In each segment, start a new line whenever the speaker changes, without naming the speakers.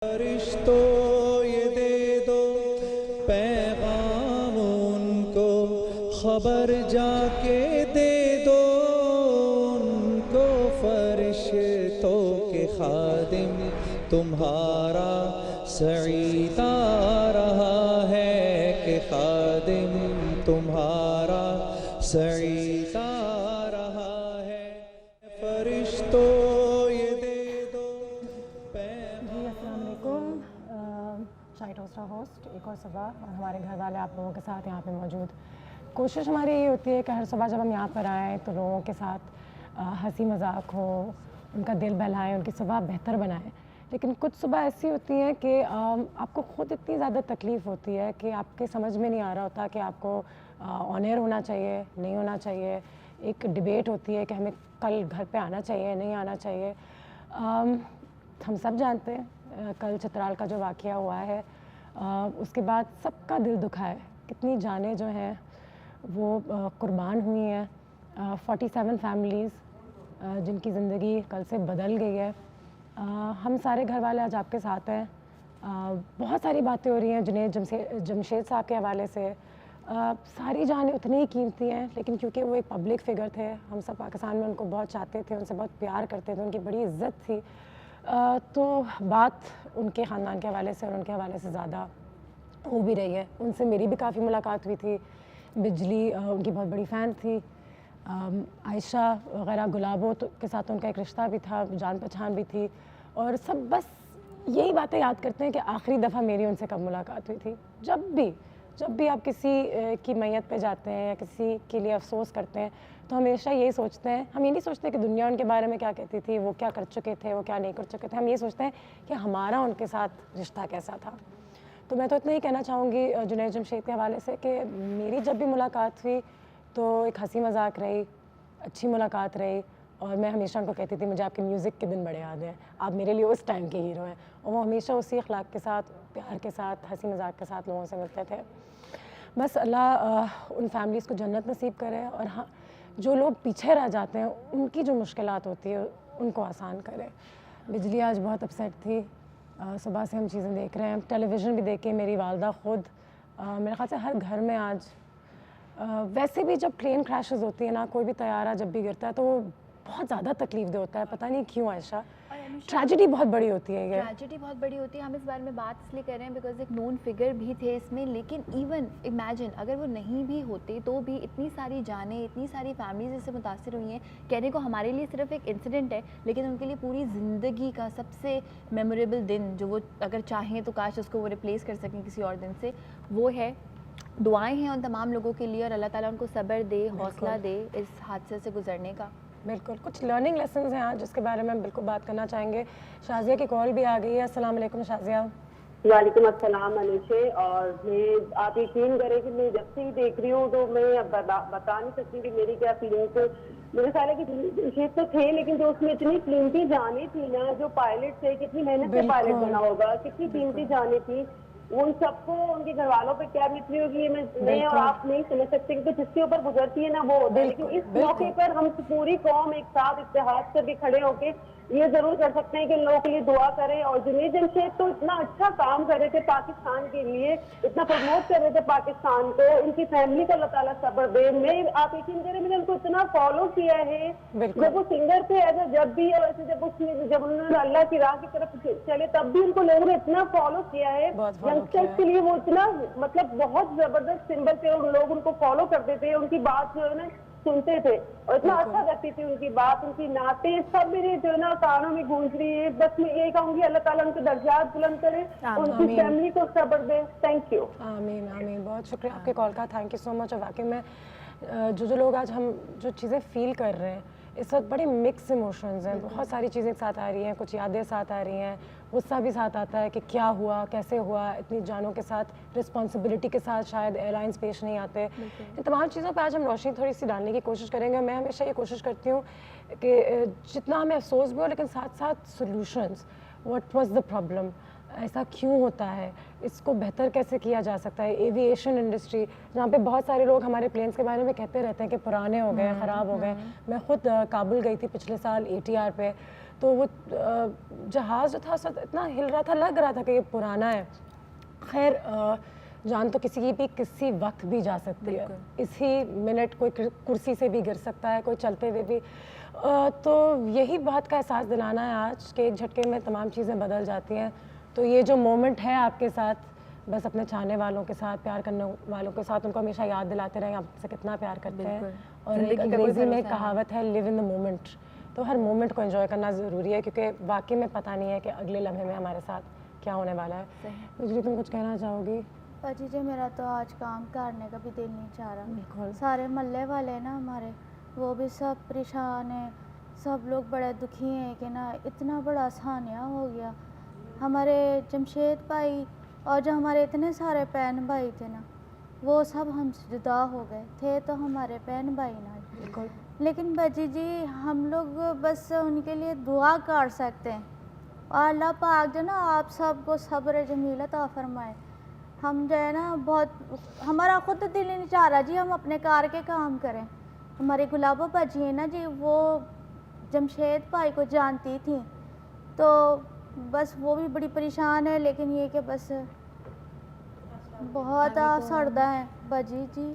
फरिश्तों ये दे दो पैगाम उनको, खबर जाके दे दो उनको। फरिश्तों के खादिम तुम्हारा सईद आ रहा है कि खादिम तुम्हारा सईद आ रहा है। फरिश्तों
शाइट होस्टा होस्ट एक और सुबह और हमारे घर वाले आप लोगों के साथ यहाँ पे मौजूद। कोशिश हमारी ये होती है कि हर सुबह जब हम यहाँ पर आएँ तो लोगों के साथ हंसी मजाक हो, उनका दिल बहलाएं, उनकी सुबह बेहतर बनाएं। लेकिन कुछ सुबह ऐसी होती हैं कि आपको खुद इतनी ज़्यादा तकलीफ़ होती है कि आपके समझ में नहीं आ रहा होता कि आपको ऑन एयर होना चाहिए, नहीं होना चाहिए। एक डिबेट होती है कि हमें कल घर पे आना चाहिए, नहीं आना चाहिए। हम सब जानते हैं कल चित्राल का जो वाक़या हुआ है उसके बाद सबका दिल दुखा है। कितनी जानें जो हैं वो कुर्बान हुई हैं। 47 फैमिलीज़ जिनकी ज़िंदगी कल से बदल गई है। हम सारे घर वाले आज आपके साथ हैं। बहुत सारी बातें हो रही हैं जुनैद जमशेद साहब के हवाले से। सारी जानें उतनी ही कीमती हैं, लेकिन क्योंकि वो एक पब्लिक फ़िगर थे, हम सब पाकिस्तान में उनको बहुत चाहते थे, उनसे बहुत प्यार करते थे, उनकी बड़ी इज़्ज़त थी। तो बात उनके ख़ानदान के हवाले से और उनके हवाले से ज़्यादा हो भी रही है। उनसे मेरी भी काफ़ी मुलाकात हुई थी। बिजली उनकी बहुत बड़ी फ़ैन थी। आयशा वगैरह गुलाबो के साथ उनका एक रिश्ता भी था, जान पहचान भी थी। और सब बस यही बातें याद करते हैं कि आखिरी दफ़ा मेरी उनसे कब मुलाकात हुई थी। जब भी आप किसी की मैयत पे जाते हैं या किसी के लिए अफसोस करते हैं तो हमेशा यही सोचते हैं, हम ये नहीं सोचते कि दुनिया उनके बारे में क्या कहती थी, वो क्या कर चुके थे, वो क्या नहीं कर चुके थे। हम ये सोचते हैं कि हमारा उनके साथ रिश्ता कैसा था। तो मैं तो इतना ही कहना चाहूँगी जुनैद जमशेद के हवाले से कि मेरी जब भी मुलाकात हुई तो एक हंसी मजाक रही, अच्छी मुलाकात रही। और मैं हमेशा उनको कहती थी मुझे आपके म्यूज़िक के दिन बड़े याद हैं, आप मेरे लिए उस टाइम के हीरो हैं। और वो हमेशा उसी अखलाक के साथ, प्यार के साथ, हंसी मजाक के साथ लोगों से मिलते थे। बस अल्लाह उन फैमिलीज़ को जन्नत नसीब करे और हाँ, जो लोग पीछे रह जाते हैं उनकी जो मुश्किलात होती है उनको आसान करे। बिजली आज बहुत अपसेट थी। सुबह से हम चीज़ें देख रहे हैं, टेलीविज़न भी देख के मेरी वालदा ख़ुद, मेरे ख़्याल से हर घर में आज वैसे भी जब प्लेन क्रैशेस होती है ना, कोई भी तैयारा जब भी गिरता है तो वो बहुत ज़्यादा तकलीफ दे होता है। पता नहीं क्यों आयशा, ट्रेजेडी बहुत बड़ी होती है। ये
ट्रेजेडी बहुत बड़ी होती है। हम इस बारे में बात इसलिए कर रहे हैं बिकॉज एक नोन फिगर भी थे इसमें। लेकिन इवन इमेजिन अगर वो नहीं भी होते तो भी इतनी सारी जानें, इतनी सारी फैमिलीज इससे मुतासर हुई हैं। कहने को हमारे लिए सिर्फ एक इंसिडेंट है, लेकिन उनके लिए पूरी ज़िंदगी का सबसे मेमोरेबल दिन जो वो अगर चाहें तो काश उसको वो रिप्लेस कर सकें किसी और दिन से, वो है। दुआएं हैं उन तमाम लोगों के लिए और अल्लाह ताला उनको सब्र दे, हौसला दे इस हादसे से गुजरने का।
बिल्कुल, कुछ लर्निंग लेसन्स हैं आज जिसके बारे में हम बिल्कुल बात करना चाहेंगे। शाज़िया की कॉल भी आ गई है। अस्सलाम वालेकुम शाज़िया।
वालेकुम अस्सलाम अनुशे। और मैं आप यकीन करें कि मैं जब से ही देख रही हूँ तो मैं बता नहीं सकती कि मेरी क्या फीलिंग्स है। मेरे ख्याल है कि जमशेद तो थे, लेकिन जो उसमें इतनी कीमती जाने थी ना, जो पायलट थे, कितनी मेहनत से पायलट बना होगा, कितनी कीमती जाने थी, उन सबको उनके घर वालों पे क्या बीत रही होगी मैं और आप नहीं समझ सकते, क्योंकि जिसके ऊपर गुजरती है ना वो होता है। लेकिन इस मौके पर हम पूरी कौम एक साथ इत्तेहाद करके खड़े होके ये जरूर कर सकते हैं कि लोगों के लिए दुआ करें। और जुनैद जमशेद तो इतना अच्छा काम कर रहे थे पाकिस्तान के लिए, इतना प्रमोट कर रहे थे पाकिस्तान को, उनकी फैमिली को अल्लाह ताला सब्र दे। मैं आप यकीन करें मैंने उनको इतना फॉलो किया है जब वो सिंगर थे, ऐसा जब भी ऐसे जब उन्होंने अल्लाह की राह की तरफ चले तब भी उनको लोगों ने इतना फॉलो किया है। यंगस्टर्स के लिए वो इतना मतलब बहुत जबरदस्त सिंबल थे और लोग उनको फॉलो करते थे, उनकी बात जो है ना सुनते थे और इतना अच्छा करती थी उनकी बात, उनकी नाते सब मेरे जो है ना कानों में गूंज रही है। बस मैं यही कहूंगी अल्लाह ताला उनके दर्जात बुलंद करे, उनकी फैमिली को सब्र दे। Thank you.
आमीन आमीन। बहुत शुक्रिया आपके कॉल का, थैंक यू सो मच। और वाकई में जो लोग आज हम जो चीज़ें फील कर रहे हैं इस वक्त बड़े मिक्स इमोशंस हैं। बहुत सारी चीज़ें साथ आ रही हैं, कुछ यादें साथ आ रही हैं, गुस्सा भी साथ आता है कि क्या हुआ, कैसे हुआ, इतनी जानों के साथ, रिस्पॉन्सिबिलिटी के साथ शायद एयरलाइंस पेश नहीं आते। इन तमाम चीज़ों पर आज हम रोशनी थोड़ी सी डालने की कोशिश करेंगे। मैं हमेशा ये कोशिश करती हूँ कि जितना हमें अफसोस भी हो लेकिन साथ साथ solutions, what was the problem, ऐसा क्यों होता है, इसको बेहतर कैसे किया जा सकता है। एविएशन इंडस्ट्री जहाँ पे बहुत सारे लोग हमारे प्लेन्स के बारे में कहते रहते हैं कि पुराने हो गए, ख़राब हो गए। मैं ख़ुद काबुल गई थी पिछले साल ATR पे, तो वो जहाज़ जो था सब इतना हिल रहा था, लग रहा था कि ये पुराना है। खैर जान तो किसी की भी किसी वक्त भी जा सकती है, इसी मिनट कोई कुर्सी से भी गिर सकता है, कोई चलते हुए भी। तो यही बात का एहसास दिलाना है आज कि एक झटके में तमाम चीज़ें बदल जाती हैं। तो ये जो मोमेंट है आपके साथ, बस अपने चाहने वालों के साथ, प्यार करने वालों के साथ, उनको हमेशा याद दिलाते रहें आपसे कितना प्यार करते हैं। और एक अंग्रेज़ी में कहावत है, लिव इन द मोमेंट। तो हर मोमेंट को एंजॉय करना ज़रूरी है, क्योंकि वाकई में पता नहीं है कि अगले लम्हे में हमारे साथ क्या होने वाला है। बिजली, तुम कुछ कहना चाहोगी?
पाजी जी, मेरा तो आज काम करने का भी दिल नहीं चाह रहा।
बिल्कुल।
सारे मोहल्ले वाले ना हमारे, वो भी सब परेशान हैं, सब लोग बड़े दुखी हैं कि ना इतना बड़ा सानिया हो गया। हमारे जमशेद भाई और जो हमारे इतने सारे बहन भाई थे ना, वो सब हमसे जुदा हो गए थे, तो हमारे बहन भाई ना।
बिल्कुल।
लेकिन बाजी जी, हम लोग बस उनके लिए दुआ कर सकते हैं, और अल्लाह पाक जो ना आप सबको सब्र जमील अता फरमाए। हम जो है ना बहुत, हमारा खुद दिल नहीं चाह रहा जी हम अपने कार के काम करें। हमारी गुलाबो बाजी है ना जी, वो जमशेद भाई को जानती थी, तो बस वो भी बड़ी परेशान है। लेकिन ये कि बस बहुत सरदा है बाजी जी।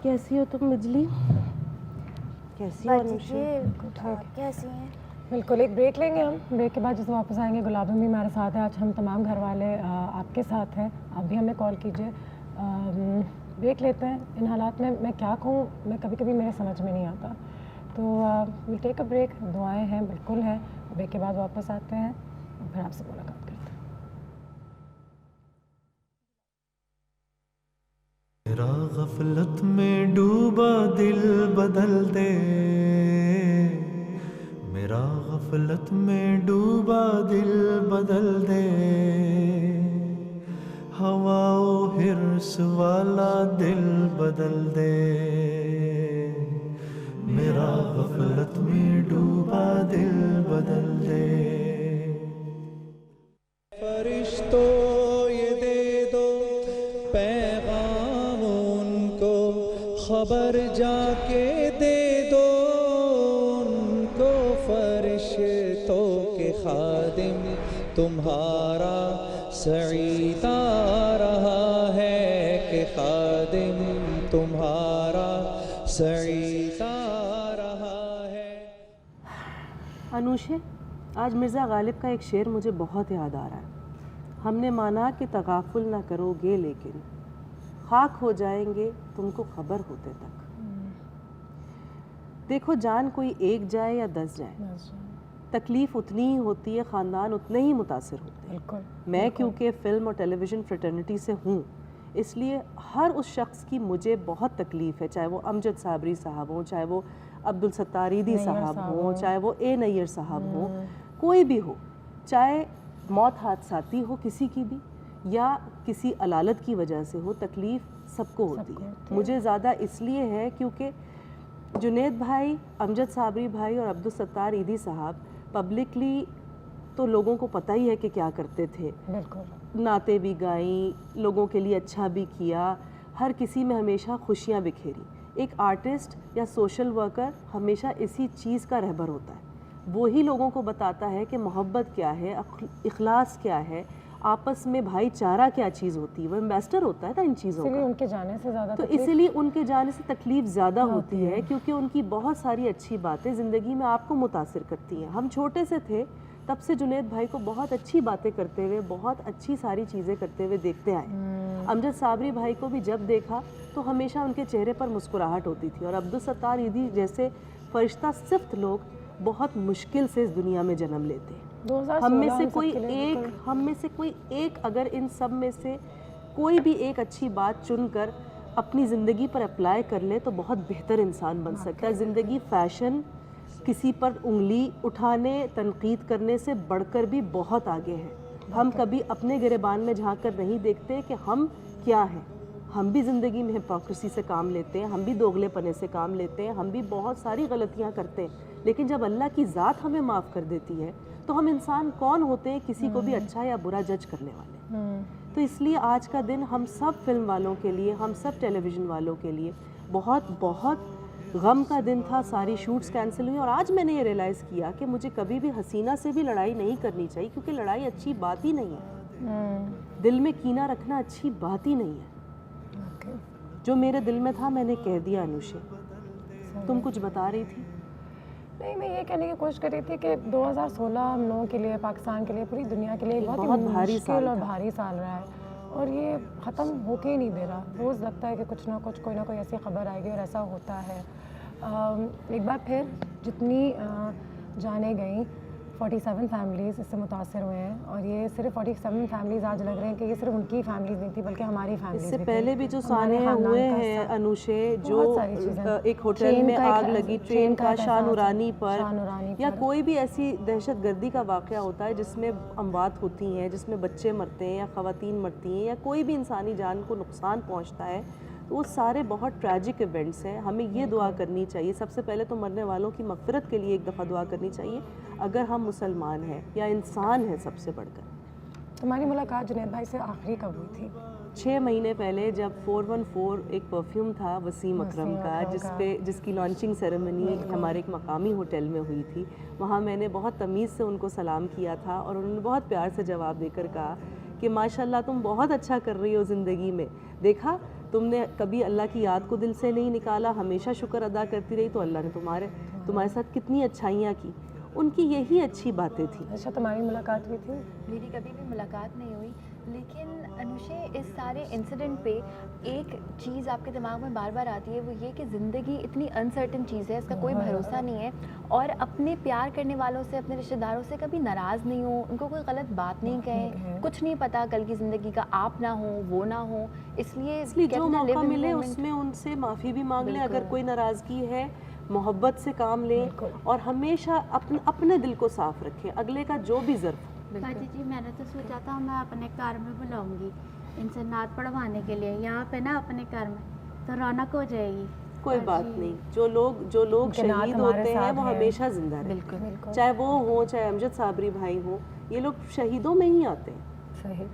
कैसी हो तुम बिजली? कैसी हो
बाजी
अनुषा?
जी कैसी हैं?
बिल्कुल, एक ब्रेक लेंगे हम। ब्रेक के बाद जैसे वापस आएंगे, गुलाबो भी हमारे साथ है। आज हम तमाम घर वाले आपके साथ हैं, आप भी हमें कॉल कीजिए। ब्रेक लेते हैं। इन हालात में मैं क्या कहूँ, मैं कभी कभी मेरे समझ में नहीं आता। तो विल टेक अ ब्रेक। दुआएं हैं, बिल्कुल हैं। ब्रेक के बाद वापस आते हैं और फिर आपसे मुलाकात करते हैं।
मेरा गफलत में डूबा दिल बदल दे, मेरा गफलत में डूबा दिल बदल दे, हवाओ हिर्स वाला दिल बदल दे, मेरा गफलत में डूबा दिल बदल दे। फरिश्तों ये दे दो पैगाम उनको, खबर जाके दे दो उनको, फरिश्तों के खादिम तुम्हारा सईद आ रहा है, कि खादिम तुम्हारा सईद आ रहा है।
अनुषे, आज मिर्ज़ा गालिब का एक शेर मुझे बहुत याद आ रहा है। हमने माना कि तगाफुल ना करोगे, लेकिन खाक हो जाएंगे तुमको खबर होते तक। देखो, जान कोई एक जाए या 10 जाए, तकलीफ़ उतनी ही होती है, ख़ानदान उतने ही मुतासिर होते हैं।
बिल्कुल।
मैं क्योंकि फ़िल्म और टेलीविज़न फ्रेटर्निटी से हूँ, इसलिए हर उस शख्स की मुझे बहुत तकलीफ़ है, चाहे वो अमजद साबरी साहब हों, चाहे वो अब्दुल सत्तार ईदी साहब हों, चाहे वो ए नैयर साहब हों, कोई भी हो, चाहे मौत हादसाती हो किसी की भी, या किसी अलालत की वजह से हो, तकलीफ़ सबको होती है। मुझे ज़्यादा इसलिए है क्योंकि जुनैद भाई, अमजद साबरी भाई और अब्दुल सत्तार ईदी साहब पब्लिकली तो लोगों को पता ही है कि क्या करते थे।
बिल्कुल।
नाते भी गाई, लोगों के लिए अच्छा भी किया, हर किसी में हमेशा खुशियाँ बिखेरी। एक आर्टिस्ट या सोशल वर्कर हमेशा इसी चीज़ का रहबर होता है। वो ही लोगों को बताता है कि मोहब्बत क्या है, इखलास क्या है, आपस में भाईचारा क्या चीज़ होती है। वो इन्वेस्टर होता है ना इन चीज़ों का।
उनके जाने से ज़्यादा
तो इसीलिए उनके जाने से तकलीफ़ ज़्यादा होती है, क्योंकि उनकी बहुत सारी अच्छी बातें ज़िंदगी में आपको मुतासिर करती हैं। हम छोटे से थे तब से जुनैद भाई को बहुत अच्छी बातें करते हुए, बहुत अच्छी सारी चीज़ें करते हुए देखते आए। अमजद साबरी भाई को भी जब देखा तो हमेशा उनके चेहरे पर मुस्कुराहट होती थी। और अब्दुल सत्तार ईदी जैसे फरिश्ता सिफ्त लोग बहुत मुश्किल से इस दुनिया में जन्म लेते हैं। हम में से कोई एक अगर इन सब में से कोई भी एक अच्छी बात चुनकर अपनी ज़िंदगी पर अप्लाई कर ले तो बहुत बेहतर इंसान बन सकता है। ज़िंदगी फ़ैशन, किसी पर उंगली उठाने, तनकीद करने से बढ़कर भी बहुत आगे है। हम कभी अपने गिरेबान में झांक कर नहीं देखते कि हम क्या हैं। हम भी ज़िंदगी में हिपोक्रेसी से काम लेते हैं, हम भी दोगलेपने से काम लेते हैं, हम भी बहुत सारी गलतियां करते हैं। लेकिन जब अल्लाह की ज़ात हमें माफ़ कर देती है तो हम इंसान कौन होते हैं किसी को भी अच्छा या बुरा जज करने वाले। तो इसलिए आज का दिन हम सब फिल्म वालों के लिए, हम सब टेलीविज़न वालों के लिए बहुत बहुत गम का दिन था, सारी शूट्स कैंसिल हुई और आज मैंने ये रियलाइज़ किया कि मुझे कभी भी हसीना से भी लड़ाई नहीं करनी चाहिए, क्योंकि लड़ाई अच्छी बात ही नहीं है। दिल में कीना रखना अच्छी बात ही नहीं है। जो मेरे दिल में था मैंने कह दिया। अनुषे, तुम कुछ बता रही थी?
नहीं, मैं ये कहने की कोशिश कर रही थी कि 2016 हम लोगों के लिए, पाकिस्तान के लिए, पूरी दुनिया के लिए बहुत ही
भारी साल
मुश्किल और भारी साल रहा है और ये ख़त्म होके ही नहीं दे रहा। रोज़ लगता है कि कुछ ना कुछ, कोई ना कोई ऐसी खबर आएगी और ऐसा होता है। एक बार फिर जितनी जाने गई, 47 फैमिलीज़ इससे मुतासर हुए हैं और ये सिर्फ 47 फैमिलीज़ आज लग रहे हैं कि ये सिर्फ उनकी फैमिलीज़ नहीं थी बल्कि हमारी फैमिलीज़
इससे
भी
पहले
थी।
भी जो
हमारे
साने
खानदान
हुए
का
हैं अनुषे, जो
बहुत सारी चीज़ें।
एक होटल
ट्रेन
में
का एक
आग लगी, ट्रेन का
एक
शाहनुरानी
शाहनुरानी
पर, या
पर।
कोई भी ऐसी दहशतगर्दी का वाक़या होता है जिसमें अमवात होती हैं, जिसमें बच्चे मरते हैं या ख़वातीन मरती हैं या कोई भी इंसानी जान को नुकसान पहुँचता है, तो वो सारे बहुत ट्रैजिक इवेंट्स हैं। हमें ये दुआ करनी चाहिए, सबसे पहले तो मरने वालों की मग़फ़िरत के लिए एक दफ़ा दुआ करनी चाहिए, अगर हम मुसलमान हैं या इंसान हैं सबसे बढ़कर।
तुम्हारी मुलाकात जुनैद भाई से आखिरी कब हुई थी?
6 महीने पहले, जब 414 एक परफ्यूम था वसीम अकरम का, जिसकी लॉन्चिंग सेरेमनी हमारे एक मकामी होटल में हुई थी। वहाँ मैंने बहुत तमीज़ से उनको सलाम किया था और उन्होंने बहुत प्यार से जवाब देकर कहा कि माशाल्लाह तुम बहुत अच्छा कर रही हो ज़िंदगी में, देखा तुमने कभी अल्लाह की याद को दिल से नहीं निकाला, हमेशा शुक्र अदा करती रही, तो अल्लाह ने तुम्हारे साथ कितनी अच्छाइयाँ की। उनकी यही अच्छी बातें थी।
अच्छा, तुम्हारी मुलाकात हुई थी?
मेरी कभी भी मुलाकात नहीं हुई, लेकिन अनुषे इस सारे इंसिडेंट पे एक चीज़ आपके दिमाग में बार बार आती है, वो ये कि ज़िंदगी इतनी अनसर्टन चीज़ है, इसका कोई भरोसा नहीं है। और अपने प्यार करने वालों से, अपने रिश्तेदारों से कभी नाराज़ नहीं हो, उनको कोई गलत बात नहीं कहें, कुछ नहीं पता कल की ज़िंदगी का, आप ना हो वो ना हो, इसलिए
जो मौका मिले उसमें उनसे माफ़ी भी मांग लें, अगर कोई नाराज़गी है मोहब्बत से काम लें और हमेशा अपने दिल को साफ रखें, अगले का जो भी ज़र्फ।
बाजी जी, मैंने तो सोचा था मैं अपने घर में बुलाऊंगी इनसे नात पढ़वाने के लिए, यहाँ पे ना अपने घर में तो रौनक हो जाएगी।
कोई बात नहीं, जो लोग शहीद होते हैं वो हमेशा जिंदा रहते हैं,
बिल्कुल,
चाहे वो हो, चाहे अमजद साबरी भाई हो, ये लोग शहीदों में ही आते हैं।
सही।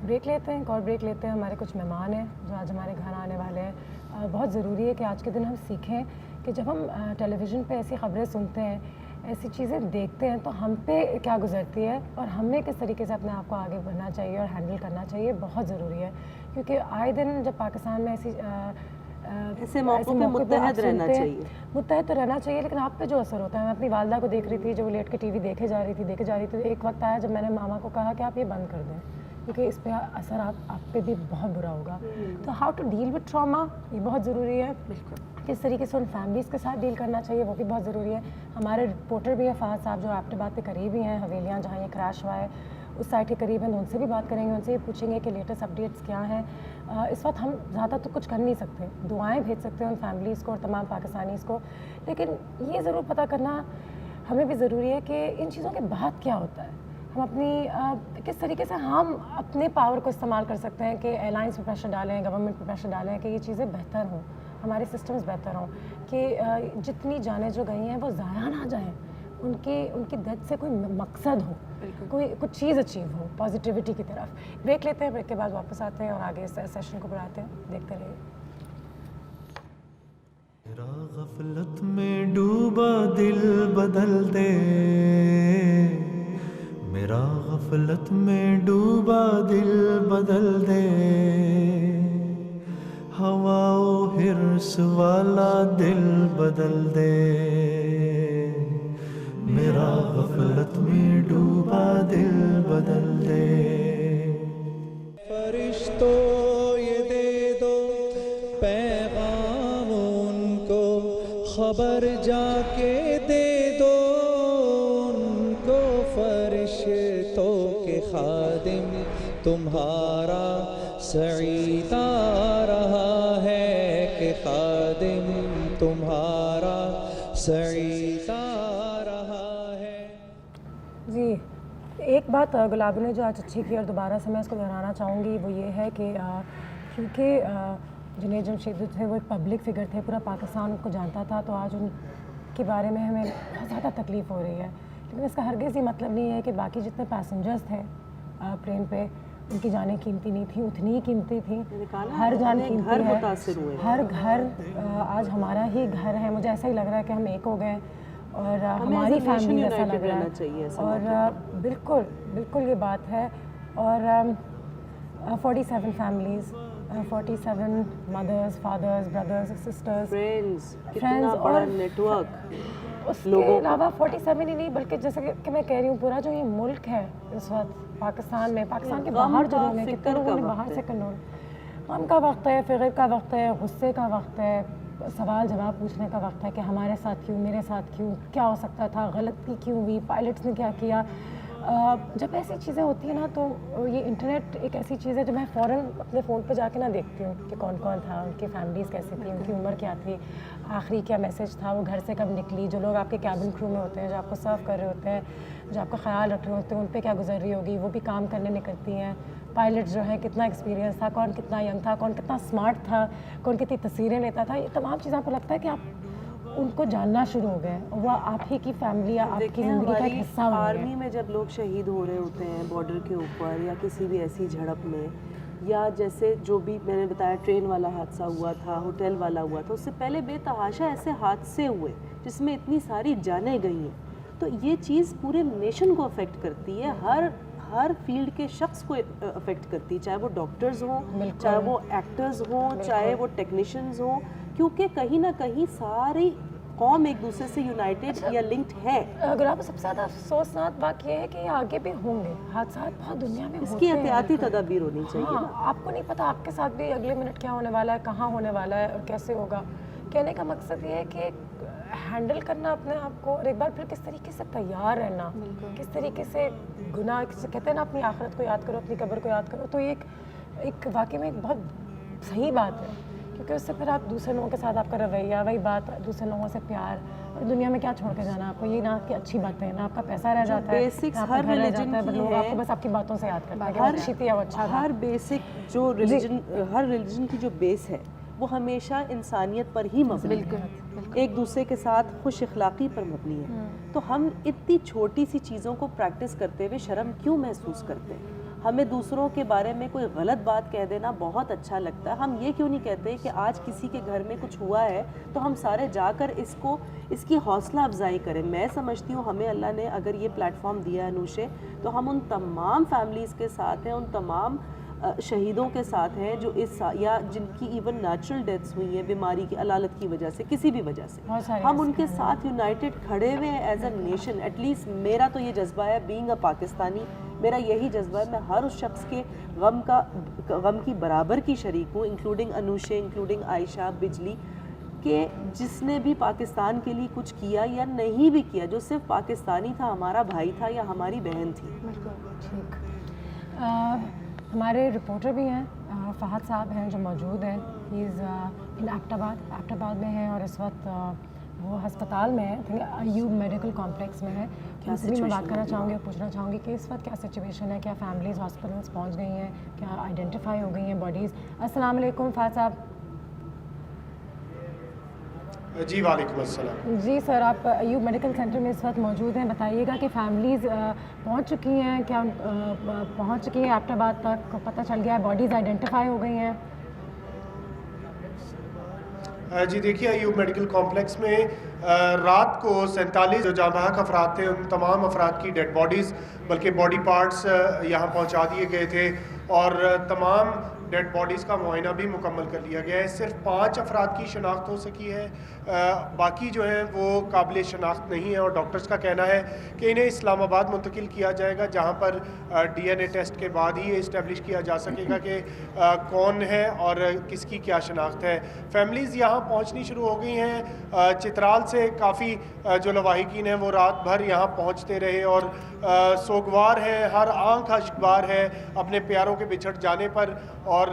ब्रेक लेते हैं, एक और ब्रेक लेते हैं। हमारे कुछ मेहमान हैं जो आज हमारे घर आने वाले हैं। बहुत ज़रूरी है कि आज के दिन हम सीखें कि जब हम टेलीविज़न पे ऐसी ख़बरें सुनते हैं, ऐसी चीज़ें देखते हैं, तो हम पे क्या गुजरती है और हमें किस तरीके से अपने आप को आगे बढ़ना चाहिए और हैंडल करना चाहिए, बहुत ज़रूरी है। क्योंकि आए दिन जब पाकिस्तान में
ऐसे मौक़ों पे मुत्तहद रहना चाहिए।
मुत्तहद तो रहना चाहिए, लेकिन आप पे जो असर होता है, मैं अपनी वालदा को देख रही थी जो वो लेट के टीवी देखे जा रही थी, तो एक वक्त आया जब मैंने मामा को कहा कि आप ये बंद कर दें, क्योंकि इस पे असर आप पे भी बहुत बुरा होगा। तो how to deal with trauma, ये बहुत ज़रूरी है। बिल्कुल, किस तरीके से उन फैमिलीज़ के साथ डील करना चाहिए वो भी बहुत ज़रूरी है। हमारे रिपोर्टर भी है फ़ाहद साहब, जो आपके बात के करीब ही हैं, हवेलियाँ जहाँ ये क्रैश हुआ है उस साइड के करीब हैं, तो उनसे भी बात करेंगे, उनसे ये पूछेंगे कि लेटेस्ट अपडेट्स क्या हैं। इस वक्त हम ज़्यादा तो कुछ कर नहीं सकते, दुआएं भेज सकते हैं उन फैमिलीज़ को और तमाम पाकिस्तानीज़ को, लेकिन ये ज़रूर पता करना हमें भी ज़रूरी है कि इन चीज़ों के बाद क्या होता है। हम अपनी किस तरीके से हम अपने पावर को इस्तेमाल कर सकते हैं कि एयरलाइंस पे प्रेशर डालें, गवर्नमेंट पे प्रेशर डालें कि ये चीज़ें बेहतर हों, हमारे सिस्टम्स बेहतर हों, कि जितनी जानें जो गई हैं वो ज़ाया ना जाएं, उनकी डेथ से कोई मकसद हो, कोई कुछ चीज़ अचीव हो पॉजिटिविटी की तरफ। ब्रेक लेते हैं, ब्रेक के बाद वापस आते हैं और आगे इस सेशन को बढ़ाते हैं, देखते रहिए।
तेरा गफलत में डूबा दिल बदल दे, मेरा गफलत में डूबा दिल बदल दे, हवाओ हिर्स वाला दिल बदल दे, मेरा गफलत में डूबा दिल बदल दे।
फरिश्तों ये दे दो पैगाम उनको, खबर जाके दे दो उनको, फरिश्तों के खादिम तुम्हारा सईद आ रहा है, कि खादिम तुम्हारा सईद आ रहा है।
जी, एक बात गुलाबी ने जो आज अच्छी की और दोबारा से मैं इसको दोहराना चाहूँगी, वो ये है कि क्योंकि जुनैद जमशेद जो थे वो एक पब्लिक फिगर थे, पूरा पाकिस्तान उनको जानता था, तो आज उनके बारे में हमें बहुत ज़्यादा तकलीफ़ हो रही है। लेकिन इसका हरगिज़ ये मतलब नहीं है कि बाकी जितने पैसेंजर्स थे ट्रेन पे उनकी जानें कीमती नहीं थी, उतनी ही कीमती थी।
कहा ना,
हर जान
अपने
कीमती
घर
है,
मुतासिर हुए।
हर घर आज हमारा ही घर है। मुझे ऐसा ही लग रहा है कि हम एक हो गए और हमारी
as a nation
फैमिली जैसा
united
लग रहा
रहना
है।
चाहिए ऐसे
और बिल्कुल बिल्कुल ये बात है। और 47 families, 47 mothers, fathers, brothers, sisters,
friends, कितना
Friends
बड़ा
और
नेटवर्क।
उसके अलावा 47 ही नहीं, बल्कि जैसे कि मैं कह रही हूँ, पूरा जो ये मुल्क है इस वक्त पाकिस्तान में, पाकिस्तान के
गम
बाहर जो
का,
लोग हैं,
फिक्र
कितने लोगों
का
ने
वक्त
बाहर
है।
से कन्नौल, गम का वक्त है, फिक्र का वक्त है, गुस्से का वक्त है, सवाल जवाब पूछने का वक्त है कि हमारे साथ क्यों, मेरे साथ क्यों, क्या हो सकता था, गलती क्यों हुई, पायलट्स ने क्या किया। जब ऐसी चीज़ें होती हैं ना, तो ये इंटरनेट एक ऐसी चीज़ है जो मैं फ़ौरन अपने फ़ोन पे जाके ना देखती हूँ कि कौन कौन था, उनकी फैमिलीज़ कैसी थी, उनकी उम्र क्या थी, आखिरी क्या मैसेज था, वो घर से कब निकली, जो लोग आपके कैबिन क्रू में होते हैं, जो आपको सर्व कर रहे होते हैं, जो आपका ख्याल रख रहे होते हैं, उन पे क्या गुजर रही होगी, वो भी काम करने निकलती हैं। पायलट जो है कितना एक्सपीरियंस था, कौन कितना यंग था, कौन कितना स्मार्ट था, कौन कितनी तस्वीरें लेता था, ये तमाम चीज़ें आपको लगता है कि आप उनको जानना शुरू हो गए, वो आप ही की फैमिली या आपकी
देखिए,
ज़िंदगी का एक
हमारी
हिस्सा बन गए।
आर्मी में जब लोग शहीद हो रहे होते हैं बॉर्डर के ऊपर या किसी भी ऐसी झड़प में, या जैसे जो भी मैंने बताया ट्रेन वाला हादसा हुआ था, होटल वाला हुआ था, उससे पहले बेतहाशा ऐसे हादसे हुए जिसमें इतनी सारी जानें गई हैं, तो ये चीज़ पूरे नेशन को अफेक्ट करती है, हर फील्ड के शख्स को अफेक्ट करती है, चाहे वो डॉक्टर्स हों, चाहे वो एक्टर्स हों, चाहे वो टेक्नीशियंस हों, क्योंकि कहीं ना कहीं सारी कौम एक दूसरे से यूनाइटेड या लिंक्ड है।
अगर आप सबसे ज़्यादा अफसोसनाक बात यह है कि ये आगे भी होंगे हादसा, बहुत दुनिया में
इसकी
होते हैं।
एहतियाती तदाबीर होनी चाहिए
हाँ,
ना।
आपको नहीं पता आपके साथ भी अगले मिनट क्या होने वाला है, कहाँ होने वाला है और कैसे होगा। कहने का मकसद ये है कि हैंडल करना अपने आप को, और एक बार फिर किस तरीके से तैयार रहना, किस तरीके से गुनाह, कहते हैं ना अपनी आखिरत को याद करो, अपनी कब्र को याद करो, तो ये एक वाकई में एक बहुत सही बात है, क्योंकि उससे फिर आप दूसरे लोगों के साथ आपका रवैया, वही बात, दूसरे लोगों से प्यार, और दुनिया में क्या छोड़ के जाना आपको, ये ना कि अच्छी बातें, ना आपका पैसा रह जाता है,
बेसिक्स
ना आपका
हर
घर रह
रिलीजन
जाता है,
की
लोग
है।
आपको बस आपकी बातों से याद करते हैं कि वो अच्छी थी या वो अच्छा था।
हर बेसिक जो रिलीजन, हर रिलीजन की जो बेस है वो हमेशा इंसानियत पर ही मबनी है, एक दूसरे के साथ खुश अखलाक़ी पर मबनी है। तो हम इतनी छोटी सी चीज़ों को प्रैक्टिस करते हुए शर्म क्यों महसूस करते हैं? हमें दूसरों के बारे में कोई गलत बात कह देना बहुत अच्छा लगता है। हम ये क्यों नहीं कहते कि आज किसी के घर में कुछ हुआ है तो हम सारे जाकर इसकी हौसला अफजाई करें। मैं समझती हूँ हमें अल्लाह ने अगर ये प्लेटफॉर्म दिया है अनुशे, तो हम उन तमाम फैमिलीज़ के साथ हैं, उन तमाम शहीदों के साथ हैं जो या जिनकी इवन नेचुरल डेथ्स हुई हैं बीमारी की, अलालत की वजह से, किसी भी वजह से, हम उनके साथ यूनाइटेड खड़े हुए हैं एज अ नेशन। एटलीस्ट मेरा तो ये जज्बा है, बीइंग अ पाकिस्तानी, मेरा यही जज्बा है। मैं हर उस शख्स के गम की बराबर की शरीक हूँ, इंक्लूडिंग अनुशे, इंक्लूडिंग आयशा, बिजली, कि जिसने भी पाकिस्तान के लिए कुछ किया या नहीं भी किया, जो सिर्फ पाकिस्तानी था, हमारा भाई था या हमारी बहन थी।
ठीक। हमारे रिपोर्टर भी हैं, फ़हद साहब हैं जो मौजूद हैं, ही इज़ इन एबटाबाद में हैं और इस वक्त वो हस्पताल में है, अयूब मेडिकल कॉम्प्लेक्स में है। उनसे भी मैं बात करना चाहूँगी और पूछना चाहूँगी कि इस वक्त क्या सिचुएशन है, क्या फैमिलीज़ हॉस्पिटल्स पहुँच गई हैं, क्या आइडेंटिफाई हो गई हैं बॉडीज़। अस्सलाम वालेकुम फ़हद साहब।
जी वालेकुम अस्सलाम।
जी सर, आप अयूब मेडिकल सेंटर में इस वक्त मौजूद हैं, बताइएगा कि फैमिलीज़ पहुंच चुकी हैं, क्या पहुंच चुकी हैं एबटाबाद तक, पता चल गया है, बॉडीज़ आइडेंटिफाई हो गई हैं?
जी देखिए, अयूब मेडिकल कॉम्प्लेक्स में रात को 47 जो जाँ-बहक अफराद थे, उन तमाम अफराद की डेड बॉडीज़, बल्कि बॉडी पार्ट्स यहाँ पहुँचा दिए गए थे और तमाम डेड बॉडीज़ का मुआयना भी मुकम्मल कर लिया गया है। सिर्फ 5 अफराद की शनाख्त हो सकी है, बाकी जो हैं वो काबिल शनाख्त नहीं है और डॉक्टर्स का कहना है कि इन्हें इस्लामाबाद मुंतकिल किया जाएगा, जहाँ पर DNA टेस्ट के बाद ही ये इस्टेब्लिश किया जा सकेगा कि कौन है और किसकी क्या शनाख्त है। फैमिलीज़ यहाँ पहुँचनी शुरू हो गई हैं। चित्राल से काफ़ी जो लवाहिकीन हैं वो रात भर यहाँ पहुँचते रहे और सोगवार है, हर आंख अश्कबार है अपने प्यारों के बिछड़ जाने पर। और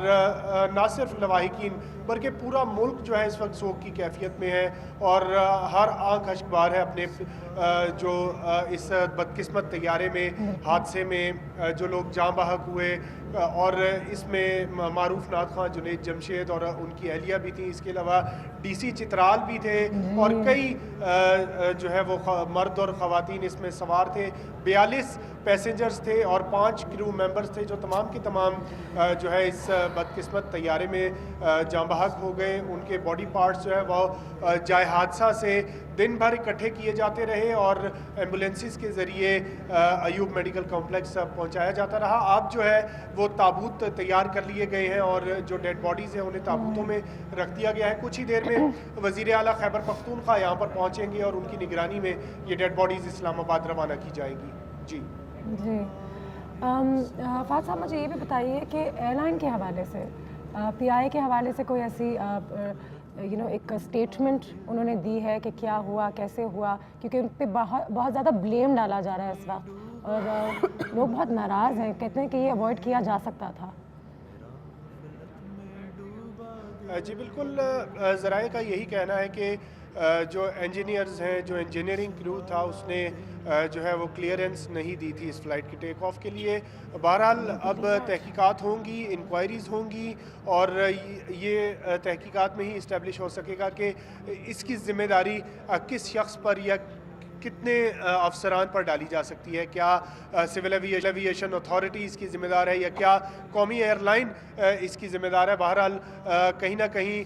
ना सिर्फ लवाहिकीन बल्कि पूरा मुल्क जो है इस वक्त सोग की कैफियत में है और हर आंख अश्कबार है अपने जो इस बदकिस्मत तैयारे में हादसे में जो लोग जाँ बहक हुए और इसमें मारूफ नाथ खां, जुनेद जमशेद और उनकी अहलिया भी थी। इसके अलावा DC चित्राल भी थे और कई जो है वो मर्द और ख़वातीन इसमें सवार थे। 42 पैसेंजर्स थे और 5 क्रू मेंबर्स थे जो तमाम के तमाम जो है इस बदकिस्मत तैयारे में जाँ बहक हो गए। उनके बॉडी पार्ट्स जो है वो जाए हादसा से दिन भर इकट्ठे किए जाते रहे और एम्बुलेंसेस के ज़रिए अयूब मेडिकल कॉम्प्लेक्स पहुंचाया जाता रहा। अब जो है वो ताबूत तैयार कर लिए गए हैं और जो डेड बॉडीज़ हैं उन्हें ताबूतों में रख दिया गया है। कुछ ही देर में वज़ीर आला खैबर पख्तूनख्वा यहाँ पर पहुँचेंगे और उनकी निगरानी में ये डेड बॉडीज़ इस्लामाबाद रवाना की जाएंगी। जी
जी फात साहब, मुझे ये भी बताइए कि एयरलाइन के हवाले से, PI के हवाले से कोई ऐसी एक स्टेटमेंट उन्होंने दी है कि क्या हुआ, कैसे हुआ, क्योंकि उन पर बहुत ज़्यादा ब्लेम डाला जा रहा है इस वक्त और लोग बहुत नाराज़ हैं, कहते हैं कि ये अवॉइड किया जा सकता था।
जी बिल्कुल, ज़राए का यही कहना है कि जो इंजीनियर्स हैं, जो इंजीनियरिंग क्रू था उसने जो है वो क्लियरेंस नहीं दी थी इस फ़्लाइट के टेक ऑफ के लिए। बहरहाल अब तहकीकात होंगी, इंक्वायरीज़ होंगी और ये तहकीकात में ही इस्टेब्लिश हो सकेगा कि इसकी ज़िम्मेदारी किस शख्स पर या कितने अफसरान पर डाली जा सकती है। क्या सिविल एविएशन अथॉरिटी इसकी ज़िम्मेदार है या क्या कौमी एयरलाइन इसकी ज़िम्मेदार है। बहरहाल कहीं ना कहीं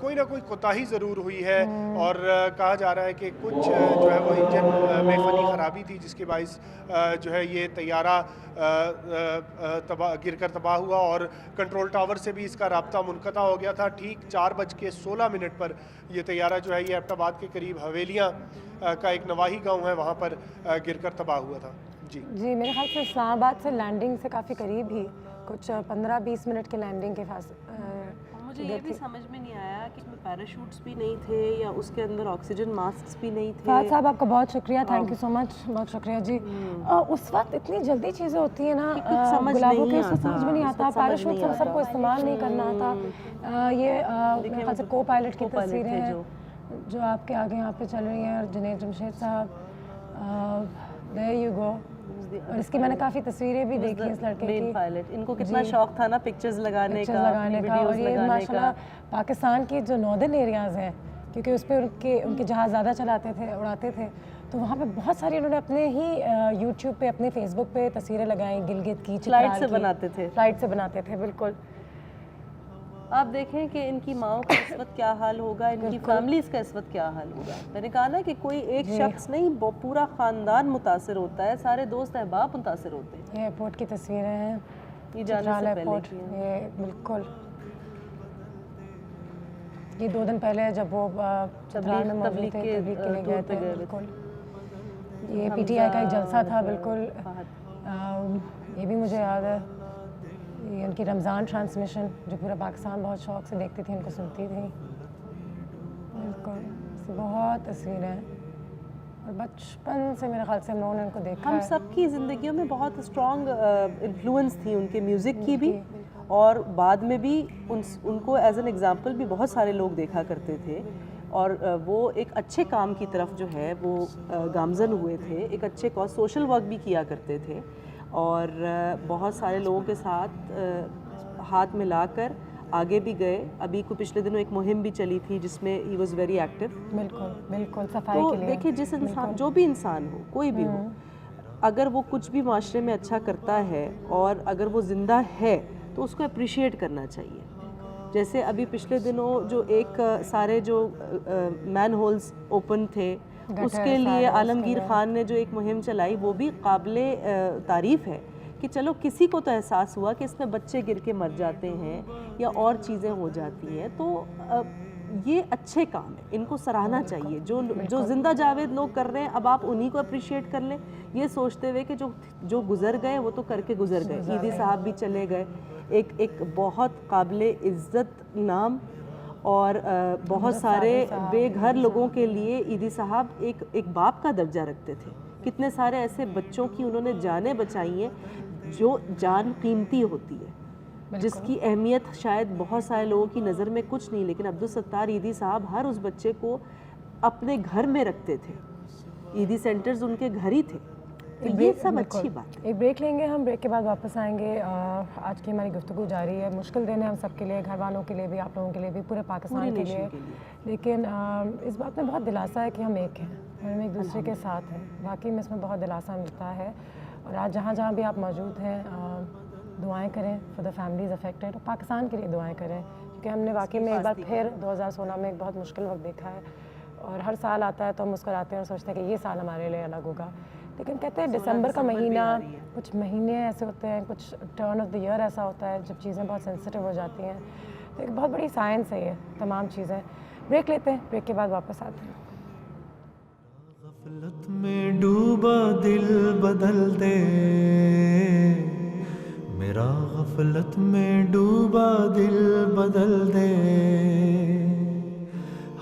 कोई ना कोई कोताही ज़रूर हुई है और कहा जा रहा है कि कुछ जो है वो इंजन में फनी ख़राबी थी जिसके बाइस जो है ये तैयारा गिरकर तबाह हुआ और कंट्रोल टावर से भी इसका राब्ता मुनक़ता हो गया था। ठीक 4:16 पर ये तैयारा जो है ये एबटाबाद के करीब हवेलियाँ का एक नवाही गांव है वहाँ पर गिरकर तबाह हुआ था। जी
मेरे ख्याल से इस्लामाबाद से लैंडिंग से काफ़ी करीब ही, कुछ 15-20 मिनट के लैंडिंग के पास।
मुझे ये भी समझ में नहीं आया कि इसमें पैराशूट्स भी नहीं थे या उसके अंदर ऑक्सीजन मास्क भी नहीं थे।
फात साहब आपका बहुत शुक्रिया, थैंक यू सो मच, बहुत शुक्रिया जी। उस वक्त इतनी जल्दी चीज़ें होती हैं ना, गुलाबों के उसको समझ में नहीं आता, पैराशूट सबको इस्तेमाल नहीं करना आता। ये मेरे ख्याल से को पायलट की तस्वीरें हैं जो आपके आगे यहाँ पे चल रही हैं और जुनैद जमशेद साहब, देयर यू गो। और इसकी मैंने काफ़ी तस्वीरें भी देखी इस लड़के की।
पायलट, इनको कितना शौक था ना पिक्चर्स लगाने का
और ये माशाल्लाह पाकिस्तान के जो नॉर्दर्न एरियाज़ हैं, क्योंकि उस पर उनके जहाज़ ज़्यादा चलाते थे, उड़ाते थे, तो वहाँ पे बहुत सारी उन्होंने अपने ही यूट्यूब पे, अपने फेसबुक पे तस्वीरें लगाई गिलगित की,
फ्लाइट से बनाते थे।
बिल्कुल।
आप देखें कि इनकी माओं का इस वक्त क्या हाल होगा, इनकी फैमिलीज़ का इस वक्त क्या हाल होगा। मैंने कहा ना कि कोई एक शख्स नहीं, पूरा ख़ानदान मुतासर होता है, सारे दोस्त अहबाब मुतासर होते हैं।
ये एयरपोर्ट की तस्वीरें हैं,
ये जाने से
एयरपोर्ट, ये बिल्कुल ये 2 दिन पहले जब वो तबलीग के लिए गए थे, बिल्कुल ये PTI का एक जलसा था, बिल्कुल ये भी मुझे याद है। ये उनकी रमज़ान ट्रांसमिशन जो पूरा पाकिस्तान बहुत शौक़ से देखती थी, उनको सुनती थी, बिल्कुल बहुत तस्वीरें हैं और बचपन से मेरे ख्याल से हम लोगों ने उनको देखा।
हम सबकी ज़िंदगियों में बहुत स्ट्रॉन्ग इन्फ्लुएंस थी उनके म्यूज़िक की भी, और बाद में भी उनको एज एन एग्ज़ाम्पल भी बहुत सारे लोग देखा करते थे और वो एक अच्छे काम की तरफ जो है वो गामज़न हुए थे, एक अच्छे कॉज सोशल वर्क भी किया करते थे और बहुत सारे लोगों के साथ हाथ मिलाकर आगे भी गए। अभी को पिछले दिनों एक मुहिम भी चली थी जिसमें ही वॉज वेरी एक्टिव।
बिल्कुल सफाई
तो
के लिए।
देखिए जिस इंसान, जो भी इंसान हो, कोई भी हो, अगर वो कुछ भी माशरे में अच्छा करता है और अगर वो ज़िंदा है तो उसको अप्रिशिएट करना चाहिए। जैसे अभी पिछले दिनों जो एक सारे जो मैन होल्स ओपन थे उसके लिए आलमगीर ख़ान ने जो एक मुहिम चलाई वो भी काबिले तारीफ़ है कि चलो किसी को तो एहसास हुआ कि इसमें बच्चे गिर के मर जाते हैं या और चीज़ें हो जाती हैं, तो ये अच्छे काम है, इनको सराहना चाहिए। जो जिंदा जावेद लोग कर रहे हैं, अब आप उन्हीं को अप्रिशिएट कर लें, ये सोचते हुए कि जो गुजर गए वो तो करके गुजर गए। ईदी साहब भी चले गए, एक बहुत काबिले इज़्ज़त नाम और बहुत सारे बेघर लोगों के लिए ईदी साहब एक बाप का दर्जा रखते थे। कितने सारे ऐसे बच्चों की उन्होंने जानें बचाई हैं जो जान कीमती होती है, जिसकी अहमियत शायद बहुत सारे लोगों की नज़र में कुछ नहीं, लेकिन अब्दुल सत्तार ईदी साहब हर उस बच्चे को अपने घर में रखते थे। ईदी सेंटर्स उनके घर ही थे। तो ये सब अच्छी बात है।
एक ब्रेक लेंगे हम, ब्रेक के बाद वापस आएंगे। आज की हमारी गुफ्तगू जारी है। मुश्किल दिन है हम सब के लिए, घर वालों के लिए भी, आप लोगों के लिए भी, पूरे पाकिस्तान के लिए। लेकिन इस बात में बहुत दिलासा है कि हम एक हैं और हम एक दूसरे के साथ हैं। वाकई में इसमें बहुत दिलासा मिलता है और आज जहाँ जहाँ भी आप मौजूद हैं दुआएं करें फॉर द फैमिलीज अफेक्टेड, और पाकिस्तान के लिए दुआएं करें, क्योंकि हमने वाकई में एक बार फिर 2016 में एक बहुत मुश्किल वक्त देखा है। और हर साल आता है तो हम मुस्कुराते हैं और सोचते हैं कि ये साल हमारे लिए अलग होगा, लेकिन कहते हैं दिसंबर का महीना, कुछ महीने ऐसे होते हैं, कुछ टर्न ऑफ द ईयर ऐसा होता है जब चीज़ें बहुत सेंसिटिव हो जाती हैं। तो एक बहुत बड़ी साइंस है ये तमाम चीज़ें। ब्रेक लेते हैं, ब्रेक के बाद वापस आते हैं।
गफलत में डूबा दिल बदल दे मेरा, गफलत में डूबा दिल बदल दे,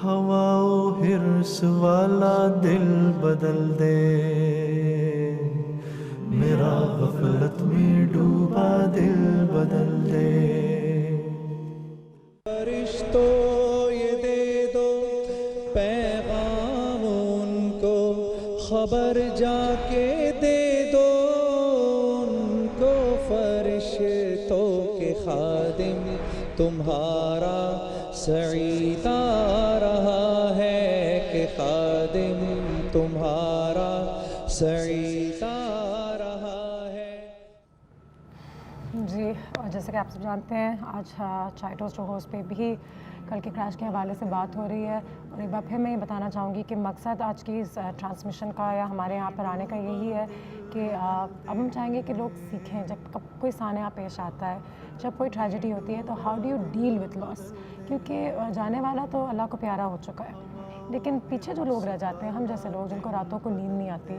हवाओ हिर्स वाला दिल बदल दे मेरा, गफलत में डूबा दिल बदल दे।
फरिश्तों ये दे दो पैगाम उनको, खबर जाके दे दो उनको, फरिश्तों के खादिम तुम्हारा सईद आ रहा है कि खादिम तुम्हारा सईद आ रहा है।
जी, और जैसे कि आप सब जानते हैं आज चाय टोस्ट होस्ट पे भी कल के क्रैश के हवाले से बात हो रही है। और एक बार फिर मैं ये बताना चाहूँगी कि मकसद आज की इस ट्रांसमिशन का या हमारे यहाँ पर आने का यही है कि अब हम चाहेंगे कि लोग सीखें जब कब कोई सान्या पेश आता है, जब कोई ट्रेजेडी होती है तो how do you deal with loss, क्योंकि जाने वाला तो अल्लाह को प्यारा हो चुका है, लेकिन पीछे जो लोग रह जाते हैं, हम जैसे लोग जिनको रातों को नींद नहीं आती,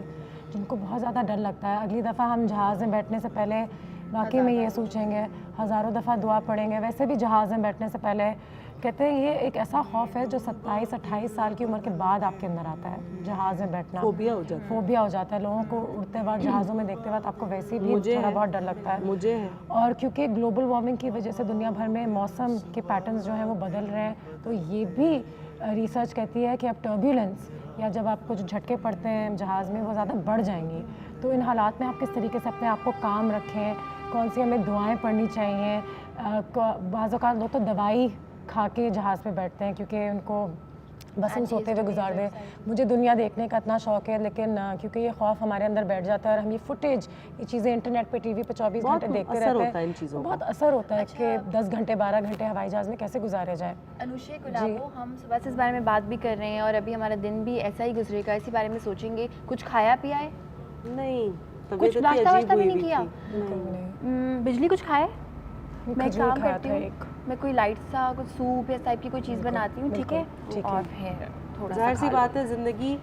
जिनको बहुत ज़्यादा डर लगता है, अगली दफ़ा हम जहाज़ में बैठने से पहले वाकई में ये सोचेंगे, हज़ारों दफ़ा दुआ पढ़ेंगे। वैसे भी जहाज़ में बैठने से पहले कहते हैं ये एक ऐसा खौफ है जो 27-28 साल की उम्र के बाद आपके अंदर आता है, जहाज़ में बैठना
फोबिया हो जाता है।
फोबिया हो जाता है लोगों को, उड़ते वक्त जहाज़ों में देखते वक्त आपको वैसे भी थोड़ा बहुत डर लगता है।
मुझे है।
और क्योंकि ग्लोबल वार्मिंग की वजह से दुनिया भर में मौसम के पैटर्न्स जो हैं वो बदल रहे हैं, तो ये भी रिसर्च कहती है कि अब टर्ब्यूलेंस या जब आपको जो झटके पड़ते हैं जहाज़ में वो ज़्यादा बढ़ जाएंगी। तो इन हालात में आप किस तरीके से अपने आप को काम रखें, कौन सी हमें दुआएं पढ़नी चाहिए। बाज़ औक़ात लोग तो दवाई खा के जहाज़ पे बैठते हैं क्योंकि उनको बस हम सोते हुए गुजार दें। मुझे दुनिया देखने का इतना शौक़ है, लेकिन क्योंकि ये खौफ हमारे अंदर बैठ जाता है और हम ये फुटेज, ये चीज़ें इंटरनेट पे टीवी पे 24 घंटे देखते रहते हैं,
इन चीज़ों
बहुत असर होता है कि 10 घंटे 12 घंटे हवाई जहाज़ में कैसे गुजारे जाए।
अनुषे गुलाबो, हम सुबह से इस बारे में बात भी कर रहे हैं और अभी हमारा दिन भी ऐसा ही गुजरेगा, इसी बारे में सोचेंगे। कुछ खाया पिया है?
नहीं,
कुछ नाश्ता वाश्ता भी नहीं किया?
नहीं।
बिजली कुछ खाए? मैं
खजूर
काम
खाया
करती
था
हूँ,
एक।
मैं कोई लाइट सा कुछ सूप या टाइप की कोई चीज़ बनाती हूँ, ठीक है?
ठीक
और
है।
फिर थोड़ा
जाहिर
सा
सी
खा
बात है, ज़िंदगी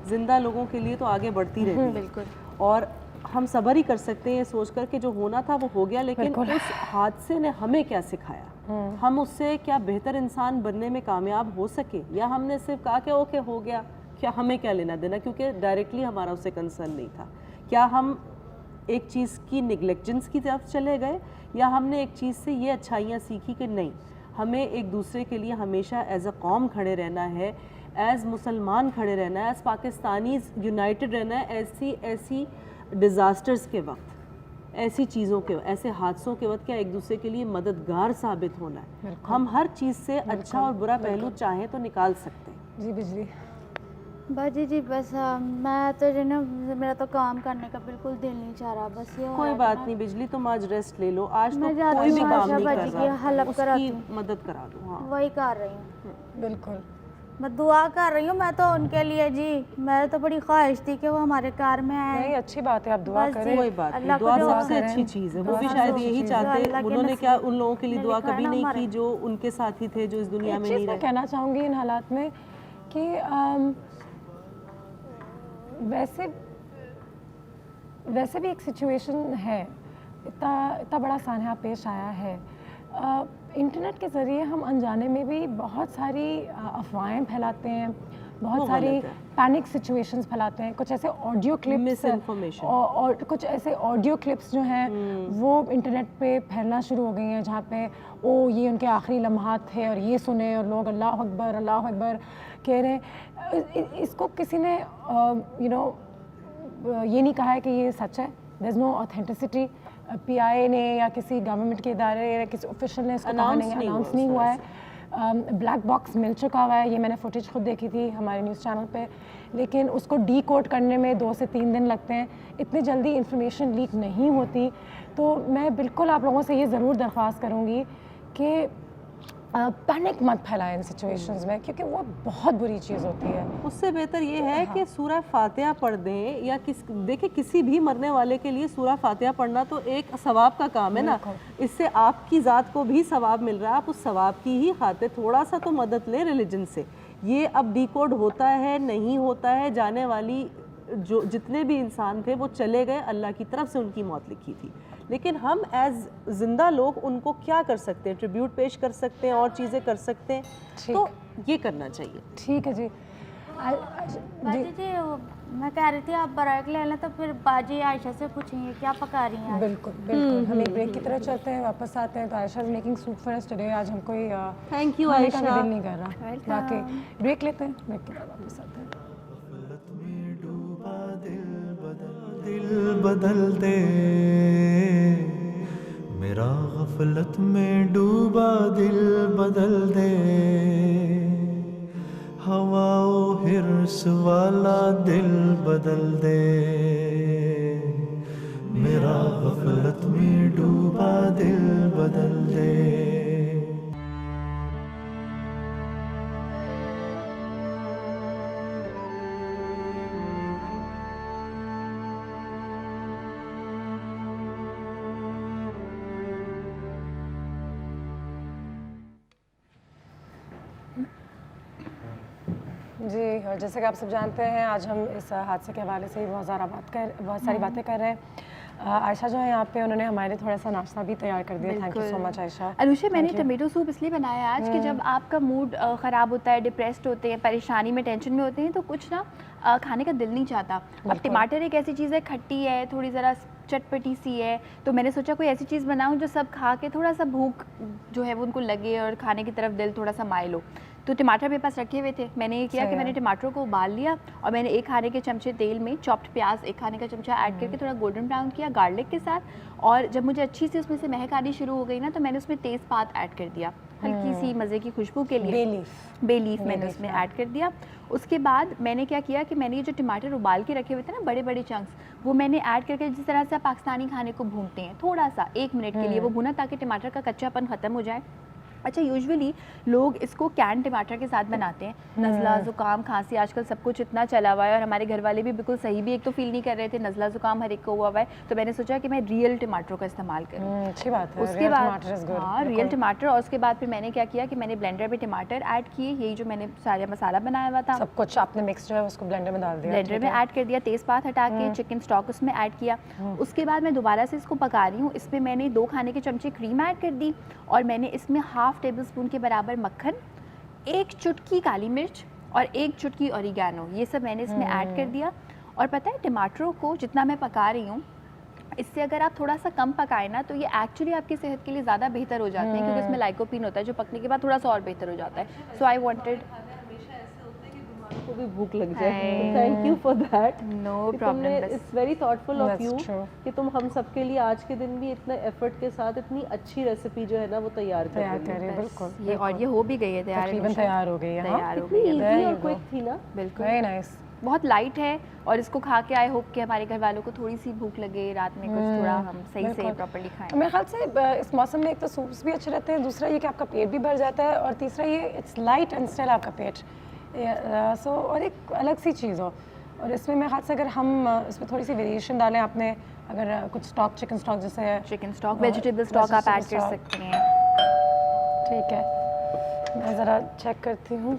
जिंदा लोगों के लिए तो आगे बढ़ती रहती है।
बिल्कुल।
और हम सब्र ही कर सकते हैं सोच कर के जो होना था वो हो गया, लेकिन उस हादसे ने हमें क्या सिखाया, हम उससे क्या बेहतर इंसान बनने में कामयाब हो सके, या हमने सिर्फ कहा कि ओके हो गया, क्या हमें क्या लेना देना, क्योंकि डायरेक्टली हमारा उससे कंसर्न नहीं था। क्या हम एक चीज़ की निगलेक्जेंस की तरफ चले गए, या हमने एक चीज़ से ये अच्छाइयाँ सीखी कि नहीं, हमें एक दूसरे के लिए हमेशा एज अ कौम खड़े रहना है, एज़ मुसलमान खड़े रहना है, एज़ पाकिस्तानीज़ यूनाइटेड रहना है। ऐसी डिज़ास्टर्स के वक्त, ऐसी चीज़ों के, ऐसे हादसों के वक्त क्या एक दूसरे के लिए मददगार साबित होना है। हम हर चीज़ से अच्छा और बुरा पहलू चाहें तो निकाल सकते हैं।
जी बिजली
बाजी जी बस मैं तो जो ना, मेरा तो काम करने का बिल्कुल दिल नहीं चाह रहा, बस ये
कोई बात नहीं बिजली, तुम आज रेस्ट ले लो, आज तो
मैं जाती
कोई भी
हूँ,
काम
आशा
नहीं
बाजी
कर
की
रहा,
हेल्प कराती
उसकी
हूँ।
मदद करा दो। हाँ
वही कर रही हूँ,
बिल्कुल।
मैं दुआ कर रही हूँ मैं तो उनके लिए जी। मैं तो बड़ी ख्वाहिश थी कि वो हमारे कार में आए।
नहीं, अच्छी बात है, आप दुआ
बस जी,
करें।
कोई बात नहीं,
अल्लाह को
दुआ
जो
सबसे
करें।
अच्छी चीज़ है। वो भी
दुआ
शायद
सबसे
यही
अच्छी
चाहते,
अल्लाह के
उन्होंने
नसीब
क्या उन लोगों के लिए
में
दुआ
लिखा है
कभी
ना
नहीं
हमारे।
की जो उनके साथी थे, जो इस दुनिया
एक
में
चीज़
नहीं
मैं
रहे।
कहना चाहूँगी इन हालात में कि वैसे भी एक सिचुएशन है, इतना बड़ा सान्या पेश आया है। इंटरनेट के ज़रिए हम अनजाने में भी बहुत सारी अफवाहें फैलाते हैं, बहुत सारी पैनिक सिचुएशंस फैलाते हैं। कुछ ऐसे ऑडियो क्लिप्स,
मिसइन्फॉर्मेशन
और कुछ ऐसे ऑडियो क्लिप्स जो हैं वो इंटरनेट पे फैलना शुरू हो गई हैं, जहाँ पे ओ ये उनके आखिरी लम्हात थे और ये सुने, और लोग अल्लाह अकबर कह रहे हैं। इसको किसी ने ये नहीं कहा है कि ये सच है, there is no authenticity. PI ने या किसी गवर्नमेंट के इदारे या किसी ऑफिशियल ने इसको अनाउंस नहीं हुआ है। ब्लैक बॉक्स मिल चुका हुआ है। ये मैंने फुटेज खुद देखी थी हमारे न्यूज़ चैनल पे, लेकिन उसको डीकोड करने में 2 से 3 दिन लगते हैं। इतनी जल्दी इंफॉर्मेशन लीक नहीं होती। तो मैं बिल्कुल आप लोगों से ये ज़रूर दरख्वास्त करूँगी कि पैनिक मत फैलाएं इन सिचुएशंस में, क्योंकि वो बहुत बुरी चीज़ होती है।
उससे बेहतर ये है कि सूरह फातिहा पढ़ दें, या देखिए किसी भी मरने वाले के लिए सूरह फातिहा पढ़ना तो एक सवाब का काम है ना, इससे आपकी ज़ात को भी सवाब मिल रहा है। आप उस सवाब की ही खातिर थोड़ा सा तो मदद लें रिलीजन से। ये अब डिकोड होता है नहीं होता है, जाने वाली जो जितने भी इंसान थे वो चले गए, अल्लाह की तरफ से उनकी मौत लिखी थी। लेकिन हम एज जिंदा लोग उनको क्या कर सकते हैं? ट्रिब्यूट पेश कर सकते हैं और चीज़ें कर सकते हैं, तो ये करना चाहिए।
ठीक है जी।
बाजी जी मैं कह रही थी आप ब्रेक ले लें तो फिर बाजी आयशा से पूछेंगे क्या पका रही हैं।
बिल्कुल बिल्कुल, हम एक ब्रेक की तरफ चलते हैं, वापस आते हैं। तो Ayesha is making soup for us today. आज हमको
थैंक यू
आयशा,
आयशा।
दिल नहीं कर रहा, बाकी ब्रेक लेते हैं, ब्रेक के बाद वापस आते हैं।
गफलत में डूबा दिल बदल दे मेरा, गफलत में डूबा दिल बदल दे, हवाओ हिर्स वाला दिल बदल दे मेरा, गफलत में डूबा दिल बदल दे।
जी, और जैसे कि आप सब जानते हैं, आज हम इस हादसे के हवाले से ही बहुत सारी बातें कर रहे हैं। आयशा जो है यहाँ पे, उन्होंने हमारे लिए थोड़ा सा नाश्ता भी तैयार कर दिया। Thank you so much Ayesha.
Anusha, मैंने टमेटो सूप इसलिए बनाया आज कि जब आपका मूड ख़राब होता है, डिप्रेस्ड होते हैं, परेशानी में, टेंशन में होते हैं, तो कुछ ना खाने का दिल नहीं चाहता। अब टमाटर एक ऐसी चीज़ है, खट्टी है, थोड़ी ज़रा चटपटी सी है, तो मैंने सोचा कोई ऐसी चीज़ बनाऊं जो सब खा के थोड़ा सा भूख जो है वो उनको लगे और खाने की तरफ दिल थोड़ा सा माइल हो। तो टमाटर मेरे पास रखे हुए थे, मैंने ये किया कि मैंने टमाटरों को उबाल लिया और मैंने 1 खाने के चमचे तेल में चॉप्ड प्याज 1 खाने का चमचा ऐड करके थोड़ा गोल्डन ब्राउन किया गार्लिक के साथ, और जब मुझे अच्छी सी उसमें से महक आनी शुरू हो गई ना, तो मैंने उसमें तेज़पात ऐड कर दिया, हल्की सी मज़े की खुशबू के लिए बे लीफ मैंने उसमें ऐड कर दिया। उसके बाद मैंने क्या किया कि मैंने ये जो टमाटर उबाल के रखे हुए थे ना बड़े बड़े चंक्स, वो मैंने ऐड करके जिस तरह से पाकिस्तानी खाने को भूनते हैं, थोड़ा सा 1 मिनट के लिए वो भुना ताकि टमाटर का कच्चापन ख़त्म हो जाए। अच्छा, यूजुअली लोग इसको कैन टमाटर के साथ बनाते हैं। नज़ला ज़ुकाम खांसी आजकल सब कुछ इतना चला हुआ है, और हमारे घर वाले भी बिल्कुल सही भी एक तो फील नहीं कर रहे थे, नज़ला ज़ुकाम हर एक को हुआ है, तो मैंने सोचा कि मैं रियल टमाटरों का इस्तेमाल करूँ।
अच्छी बात है।
उसके बाद हाँ, रियल टमाटर, और उसके बाद फिर मैंने क्या किया कि मैंने ब्लेंडर में टमाटर ऐड किए, यही जो मैंने सारा मसाला बनाया हुआ था,
सब कुछ आपने मिक्स जो है उसको ब्लेंडर में डाल दिया,
ब्लेंडर में ऐड कर दिया, तेज़पात हटा के चिकन स्टॉक उसमें ऐड किया। उसके बाद मैं दोबारा से इसको पका रही हूँ। इसमें मैंने 2 खाने के चमचे क्रीम ऐड कर दी, और मैंने इसमें ½ टेबल स्पून के बराबर मक्खन, 1 चुटकी काली मिर्च और 1 चुटकी ओरिगैनो, ये सब मैंने इसमें ऐड कर दिया। और पता है, टमाटरों को जितना मैं पका रही हूँ, इससे अगर आप थोड़ा सा कम पकाए ना, तो ये एक्चुअली आपकी सेहत के लिए ज़्यादा बेहतर हो जाते हैं, क्योंकि इसमें लाइकोपिन होता है जो पकने के बाद थोड़ा सा और बेहतर हो जाता है। सो आई वांटेड
को भी भूख लग जाए। Thank you for that.
No problem.
It's very thoughtful of you कि तुम हम सब के लिए आज के दिन भी इतना एफर्ट के साथ इतनी अच्छी रेसिपी जो है ना वो तैयार कर रही है।
बिल्कुल,
ये और ये हो भी गई है तैयार,
तकरीबन तैयार हो गई है।
तैयार हो गई है,
इजी और क्विक थी ना।
बिल्कुल,
वेरी नाइस,
बहुत लाइट है, और इसको खा के आई होप कि हमारे घर वालों को थोड़ी सी भूख लगे रात में, कुछ थोड़ा हम सही से प्रॉपर्ली खाएं।
मेरे ख्याल से इस मौसम में एक तो सूप्स भी अच्छे रहते हैं, दूसरा ये कि आपका पेट भी भर जाता है, और तीसरा ये इट्स लाइट एंड स्टिल आपका पेट सो और एक अलग सी चीज़ हो। और इसमें मेरे ख्याल से अगर हम इसमें थोड़ी सी वेरिएशन डालें, आपने अगर कुछ स्टॉक, चिकन स्टॉक जैसे
चिकन स्टॉक, वेजिटेबल स्टॉक आप ऐड कर सकते हैं।
ठीक है, मैं ज़रा चेक करती हूँ।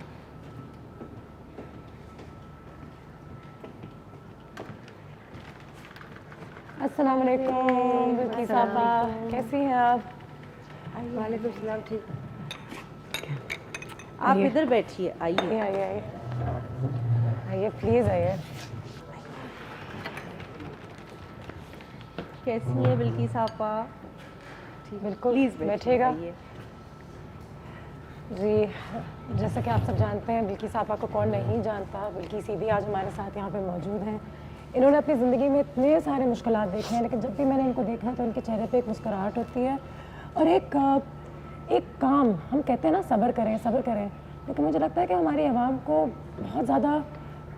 अस्सलाम वालेकुम बिल्किस आपा, कैसी हैं आप?
वालेकुम सलाम। ठीक,
आप इधर बैठिए, आइए
आइए आइए प्लीज़ आइए।
कैसी है बिल्किस आपा?
बिल्कुल,
प्लीज़
बैठिएगा जी। जैसा कि आप सब जानते हैं, बिल्किस आपा को कौन नहीं जानता। बिल्किस भी आज हमारे साथ यहाँ पे मौजूद हैं। इन्होंने अपनी ज़िंदगी में इतने सारे मुश्किलात देखे हैं, लेकिन जब भी मैंने इनको देखा तो उनके चेहरे पे एक मुस्कुराहट होती है, और एक एक काम, हम कहते हैं ना सब्र करें, लेकिन मुझे लगता है कि हमारी आवाम को बहुत ज़्यादा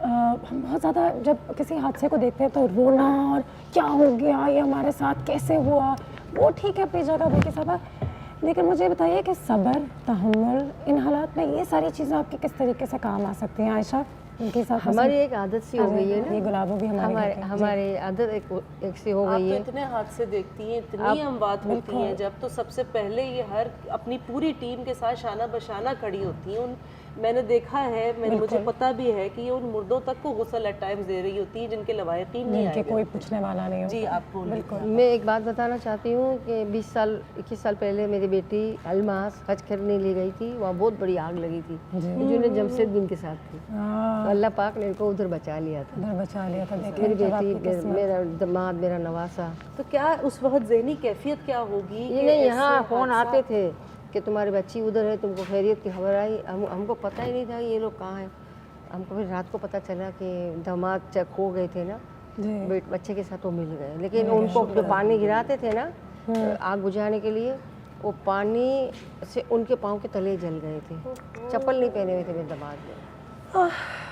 हम बहुत ज़्यादा जब किसी हादसे को देखते हैं तो रोना और क्या हो गया, ये हमारे साथ कैसे हुआ, वो ठीक है अपनी जगह बल्कि साहबा, लेकिन मुझे बताइए कि सब्र, तहम्मुल, इन हालात में ये सारी चीज़ें आपके किस तरीके से काम आ सकती हैं आयशा? उनके साथ
हमारी एक आदत सी हो गई है ना,
ये गुलाबों की
हमारी आदत एक सी हो गई है।
आप तो इतने हादसे देखती हैं, इतनी अमवात होती हैं, जब तो सबसे पहले ये हर अपनी पूरी टीम के साथ शाना बशाना खड़ी होती हैं। मैंने देखा है, मुझे पता भी है कि ये उन मुर्दों तक को गुस्ल एट टाइम्स दे रही होती है जिनके लवायकीन नहीं आएंगे,
कोई पूछने वाला नहीं हो।
जी आप बोलिए।
मैं एक बात बताना चाहती हूँ कि 21 साल पहले मेरी बेटी अलमास हज करने ले गई थी, वहाँ बहुत बड़ी आग लगी थी, जो जमशेद बिन के साथ थी, तो अल्लाह पाक ने इनको उधर बचा लिया था। मेरी बेटी, मेरा दामाद, मेरा नवासा।
तो क्या उस वक्त ज़हनी कैफियत क्या होगी?
ये नहीं, यहाँ फ़ोन आते थे कि तुम्हारी बच्ची उधर है, तुमको खैरियत की खबर आई। हमको पता ही नहीं था ये लोग कहाँ हैं। हमको फिर रात को पता चला कि दामाद चेक हो गए थे ना, बच्चे के साथ वो मिल गए, लेकिन उनको जो पानी गिराते थे ना आग बुझाने के लिए, वो पानी से उनके पाँव के तले जल गए थे, चप्पल नहीं पहने हुए थे मेरे दामाद ने।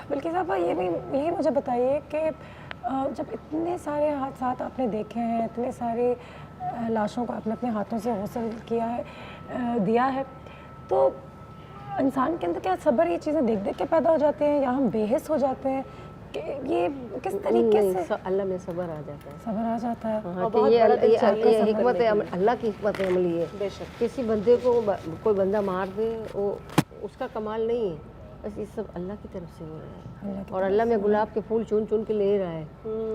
बल्कि साहब यही मुझे बताइए कि जब इतने सारे हादसा आपने देखे हैं, इतने सारे लाशों को आपने अपने हाथों से गौसल दिया है, तो इंसान के अंदर क्या सब्र, ये चीज़ें देख देख के पैदा हो जाते हैं या हम बेहिस हो जाते हैं कि ये किस तरीके से?
अल्लाह में सब्र आ जाता है,
सब्र आ जाता है।
हाँ, कि ये हिकमत है, अल्लाह की हिकमत अमली है। बेशक किसी बंदे को कोई बंदा मार दे, वो उसका कमाल नहीं है, बस ये सब अल्लाह की तरफ से हो रहा है। और अल्लाह में गुलाब के फूल चुन चुन के ले रहा है,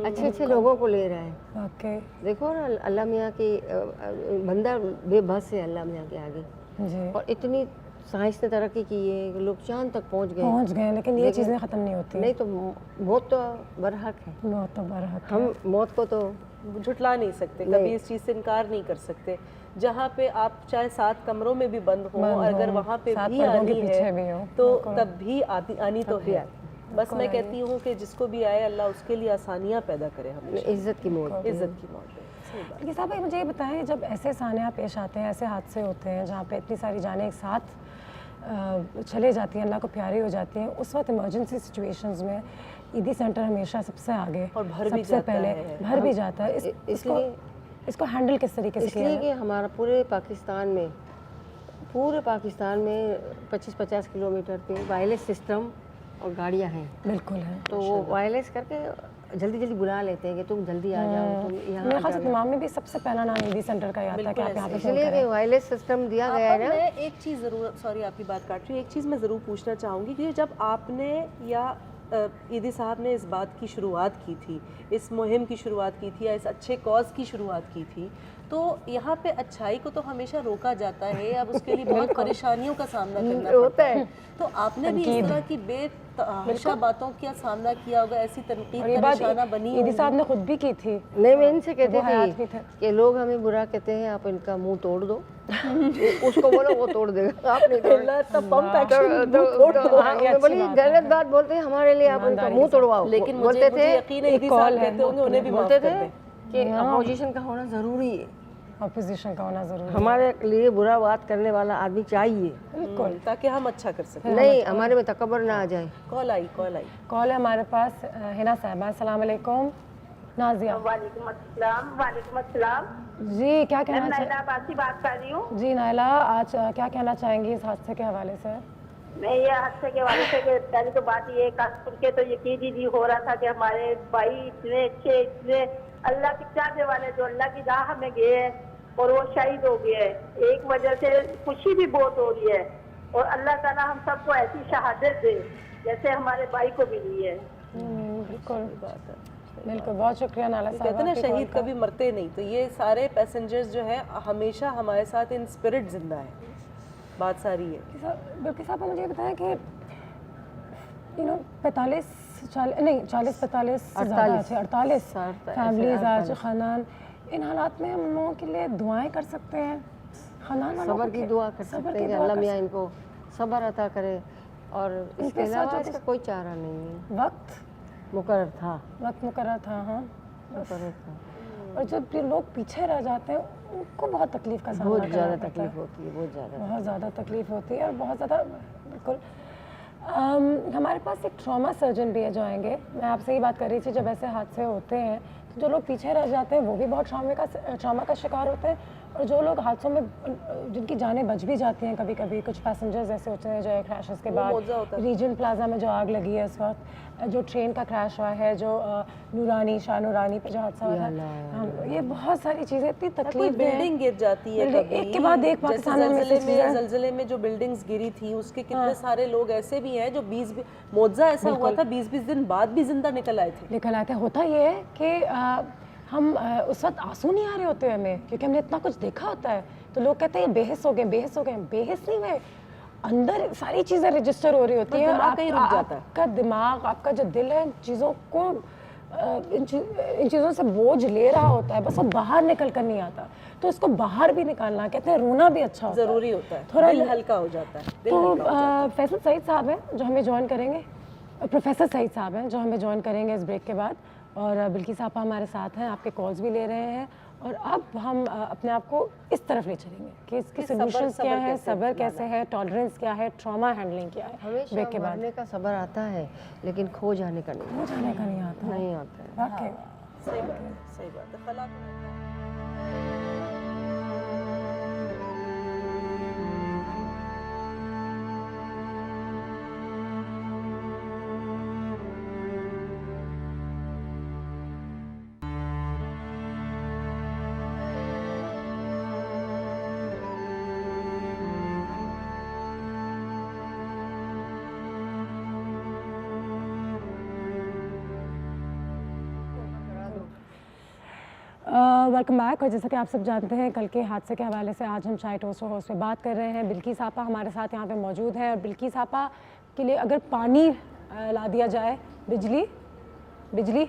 अच्छे अच्छे लोगों को ले रहा है।
ओके,
देखो ना अल्लाह मियाँ की बंदा बेबस है अल्लाह मियाँ के आगे
जी।
और इतनी साइंस ने तरक्की की है कि लोग चांद तक पहुँच गए,
लेकिन ये चीज़ें ख़त्म नहीं होती।
नहीं तो मौत तो बरहक है,
मौत तो बरहक है।
हम मौत को तो
झुटला नहीं सकते, कभी इस चीज़ से इनकार नहीं कर सकते। जहाँ पे आप चाहे 7 कमरों में भी बंद हो, अगर वहाँ पे भी आनी है तो तब भी आनी तो है। बस मैं कहती हूँ कि जिसको भी आए अल्लाह उसके लिए आसानियाँ पैदा करे, हम
इज्जत की मौत,
इज्जत की मौत।
लेकिन साहब मुझे ये बताएं, जब ऐसे सानिया पेश आते हैं, ऐसे हादसे होते हैं जहाँ पे इतनी सारी जानें एक साथ चले जाती हैं, अल्लाह को प्यारी हो जाती हैं, उस वक्त इमरजेंसी सिचुएशंस में ईदी सेंटर हमेशा सबसे आगे
और
सबसे पहले भर भी जाता है। इसको हैंडल किस तरीके से किया?
इसलिए कि हमारा पूरे पाकिस्तान में 25-50 किलोमीटर पे वायरलेस सिस्टम और गाड़ियाँ हैं।
बिल्कुल है,
तो वो वायरलेस करके जल्दी जल्दी बुला लेते हैं कि तुम जल्दी आ जाओ, तुम यहाँ।
मेरे ख्याल से तमाम में भी सबसे पहला नाम ईदी सेंटर का ही आता है कि आप यहाँ पे फोन
इसलिए कि वायरलेस सिस्टम दिया गया है ना।
मैं एक चीज़ ज़रूर, सॉरी आपकी बात काट रही हूँ, एक चीज़ मैं ज़रूर पूछना चाहूँगी कि जब आपने या ईदी साहब ने इस बात की शुरुआत की थी, इस मुहिम की शुरुआत की थी या इस अच्छे कॉज की शुरुआत की थी, तो यहाँ पे अच्छाई को तो हमेशा रोका जाता है, अब उसके लिए बहुत परेशानियों का सामना करना पड़ता है। तो आपने भी इस तरह की बेतहाशा बातों का सामना किया होगा, ऐसी तनकीद का निशाना बनी?
ईदी साहब ने खुद भी की थी।
नहीं, मैं इनसे कहती थी कि लोग हमें बुरा कहते हैं, आप इनका मुंह तोड़ दो, उसको बोलो वो तोड़ देगा, आप नहीं बोली गलत बात बोलते हैं हमारे लिए, आप उनका मुंह तोड़वाओ।
लेकिन
बोलते थे
यकीन है ईदी साहब कहते होंगे उन्हें भी
बोलते थे कि अपोजिशन का होना ज़रूरी है,
अपोजिशन का होना ज़रूरी है,
हमारे लिए बुरा बात करने वाला आदमी चाहिए,
बिल्कुल, ताकि हम अच्छा कर सकें,
नहीं हमारे में तकब्बुर ना आ जाए।
कॉल आई
कॉल है हमारे पास। हिना साहब, अस्सलाम वालेकुम। नाजिया,
वालेकुम अस्सलाम।
जी क्या कहना
नाइला अब्बासी बात कर रही हूँ।
जी नाइला, आज क्या कहना चाहेंगी इस हादसे के हवाले से?
मैं ये हादसे के हवाले से पहले तो बात ये सुन के तो यकीन ही हो रहा था कि हमारे भाई इतने अच्छे, इतने अल्लाह के चाहने वाले, जो अल्लाह की राह में गए हैं और वो शहीद हो गए। एक वजह से खुशी भी बहुत हो रही है और अल्लाह ताला हम सबको ऐसी शहादत दे जैसे हमारे भाई को मिली है।
बिल्कुल बिल्कुल, बहुत शुक्रिया नाला साहब।
कहते हैं ना शहीद कभी मरते नहीं, तो ये सारे पैसेंजर्स जो है हमेशा हमारे साथ इन स्पिरिट जिंदा है, बात सारी है।
बल्कि साहब मुझे बताया कि 40-45 फैमिलीज आज खानदान, इन हालात में हम लोगों के लिए दुआएं कर सकते हैं, खानदान वालों
सब्र की दुआ कर सकते हैं कि अल्लाह मियाँ इनको सब्र अता करे, और इसके अलावा इसका कोई चारा नहीं है।
वक्त
मुकर्रर था,
हाँ, मुकर्रर था।
मुकर्रर था।
और जब ये लोग पीछे रह जाते हैं उनको बहुत तकलीफ का सामना
बहुत
करना
ज़्यादा
पड़ता है।
तकलीफ होती है, बहुत ज़्यादा।
बहुत ज़्यादा तकलीफ होती है और बहुत ज़्यादा बिल्कुल। हमारे पास एक ट्रॉमा सर्जन भी है जो आएंगे। मैं आपसे ही बात कर रही थी, जब ऐसे हादसे होते हैं तो जो लोग पीछे रह जाते हैं वो भी बहुत ट्रॉमा का शिकार होते हैं, और जो लोग हादसों में जिनकी जानें बच भी जाती हैं कभी कभी, कुछ पैसेंजर्स ऐसे होते हैं जो एयर क्रैशेस के बाद, रीजन प्लाजा में जो आग लगी है इस वक्त, जो ट्रेन का क्रैश हुआ है, जो नूरानी शाह नूरानी पे जो हादसा हुआ है, ये बहुत सारी चीज़ें इतनी तकलीफ
बिल्डिंग गिर जाती है कभी,
एक के बाद एक पाकिस्तान में
ज़लज़ले में जो बिल्डिंग्स गिरी थी उसके कितने सारे लोग ऐसे भी हैं जो 20 मोजा ऐसा हुआ था 20-20 दिन बाद भी जिंदा निकल आए थे। होता ये है कि हम उस वक्त आंसू नहीं आ रहे होते हमें, क्योंकि हमने इतना कुछ देखा होता है। तो लोग कहते हैं बेहिस हो गए, बेहिस हो गए। बेहिस नहीं हुए, अंदर सारी चीज़ें रजिस्टर हो रही होती हैं। आपका दिमाग, आपका जो दिल है, चीज़ों को इन चीज़ों से बोझ ले रहा होता है, बस वो बाहर निकल कर नहीं आता। तो इसको बाहर भी निकालना, कहते हैं रोना भी अच्छा होता है, ज़रूरी होता है,
थोड़ा
दिल हल्का हो जाता है।
तो फैसल सईद साहब हैं जो हमें ज्वाइन करेंगे, प्रोफेसर सईद साहब हैं जो हमें ज्वाइन करेंगे इस ब्रेक के बाद, और बिल्किस आपा हमारे साथ हैं, आपके कॉल्स भी ले रहे हैं। और अब हम अपने आप को इस तरफ ले चलेंगे कि इसके सॉल्यूशंस क्या है, सब्र कैसे है, टॉलरेंस क्या है, ट्रॉमा हैंडलिंग क्या है।
हमेशा मरने का सब्र आता है लेकिन खो जाने का नहीं,
आता
नहीं आता है।
वाकई
सही बात है। खला
वेलकम बैक। और जैसा कि आप सब जानते हैं, कल के हादसे के हवाले से आज हम चाय टोस्ट हाउस पे बात कर रहे हैं। बिल्किस आपा हमारे साथ यहाँ पे मौजूद है, और बिल्किस आपा के लिए अगर पानी ला दिया जाए, बिजली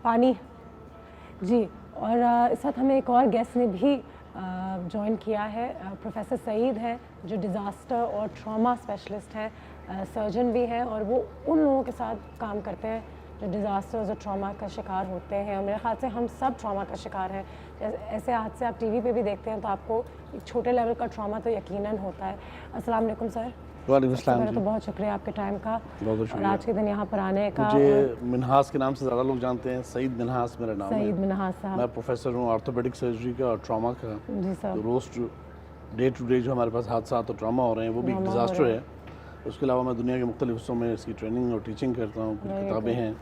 पानी जी। और इस वक्त हमें एक और गेस्ट ने भी ज्वाइन किया है, प्रोफेसर सईद हैं जो डिज़ास्टर और ट्रॉमा स्पेशलिस्ट हैं, सर्जन भी हैं, और वो उन लोगों के साथ काम करते हैं जो डिज़ास्टर्स और ट्रॉमा का शिकार होते हैं। और मेरे ख्याल से हम सब ट्रॉमा का शिकार हैं। ऐसे हादसे आप टीवी पे भी देखते हैं, तो आपको एक छोटे लेवल का ट्रॉमा तो यकीनन होता है। अस्सलाम वालेकुम सर।
वालेकुम अस्सलाम।
तो बहुत शुक्रिया आपके टाइम का और आज के दिन यहाँ पर आने का।
मुझे मिन्हास के नाम से ज़्यादा लोग जानते हैं, सईद मिन्हास मेरा नाम है।
सईद मिन्हास साहब।
मैं प्रोफेसर हूँ ऑर्थोपेडिक सर्जरी का और ट्रॉमा का।
जी सर।
तो रोज़ डे टू डे जो हमारे पास हादसा तो ट्रॉमा हो रहे हैं वो भी एक डिज़ास्टर है। उसके अलावा मैं दुनिया के मुख्तलिफ हिस्सों में इसकी ट्रेनिंग और टीचिंग करता हूँ, कुछ किताबें हैं।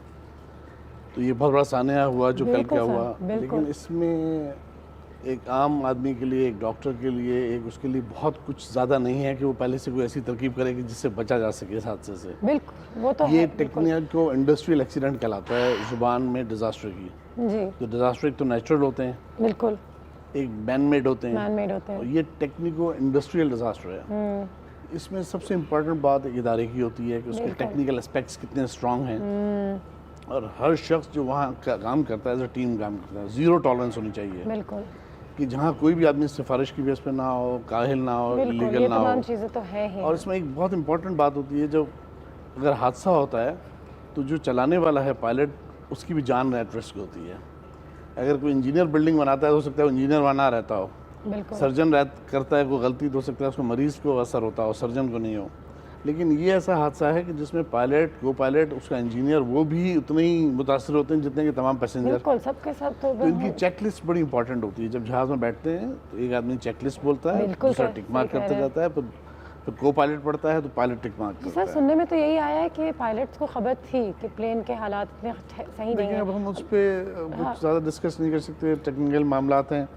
तो ये बहुत बड़ा सानिया हुआ जो कल क्या हुआ, लेकिन इसमें एक आम आदमी के लिए, एक डॉक्टर के लिए, एक उसके लिए बहुत कुछ ज़्यादा नहीं है कि वो पहले से कोई ऐसी तरकीब करे कि जिससे बचा जा सके इस हादसे से।
बिल्कुल, वो तो
ये टेक्निक को इंडस्ट्रियल एक्सीडेंट कहलाता है ज़ुबान में डिज़ास्टर की।
जी।
तो डिज़ास्टर एक तो नेचुरल होते हैं,
बिल्कुल,
एक मैन मेड होते हैं,
और
ये टेक्निको इंडस्ट्रियल डिज़ास्टर है। इसमें सबसे इम्पोर्टेंट बात एक इदारे की होती है कि उसके टेक्निकल एस्पेक्ट्स कितने स्ट्रॉन्ग हैं, और हर शख्स जो वहाँ का काम करता है एज अ टीम काम करता है। ज़ीरो टॉलरेंस होनी चाहिए।
बिल्कुल,
कि जहाँ कोई भी आदमी सिफारिश की बेस पे ना हो, काहिल ना हो, इलीगल ना हो।
चीज़ें तो है ही।
और इसमें एक बहुत इंपॉर्टेंट बात होती है, जब अगर हादसा होता है तो जो चलाने वाला है पायलट, उसकी भी जान एट रिस्क होती है। अगर कोई इंजीनियर बिल्डिंग बनाता है हो सकता है वो इंजीनियर वहाँ ना रहता हो, सर्जन करता है कोई गलती तो हो सकता है उसको मरीज़ को असर होता हो, सर्जन को नहीं हो। लेकिन ये ऐसा हादसा है कि जिसमें पायलट, को पायलट, उसका इंजीनियर, वो भी उतने ही मुतासर होते हैं जितने के तमाम पैसेंजर।
बिल्कुल, सबके साथ तो
इनकी चेकलिस्ट बड़ी इंपॉर्टेंट होती है। जब जहाज़ में बैठते हैं तो एक आदमी चेकलिस्ट बोलता है, दूसरा टिक मार्क करता जाता है, फिर को पायलट पढ़ता है तो पायलट टिक मार्क करता है।
सर, सुनने में तो यही आया है कि पायलट्स को खबर थी कि प्लेन के हालात इतने सही नहीं हैं।
अब हम उस पर कुछ ज़्यादा डिस्कस नहीं कर सकते, टेक्निकल मामलात हैं।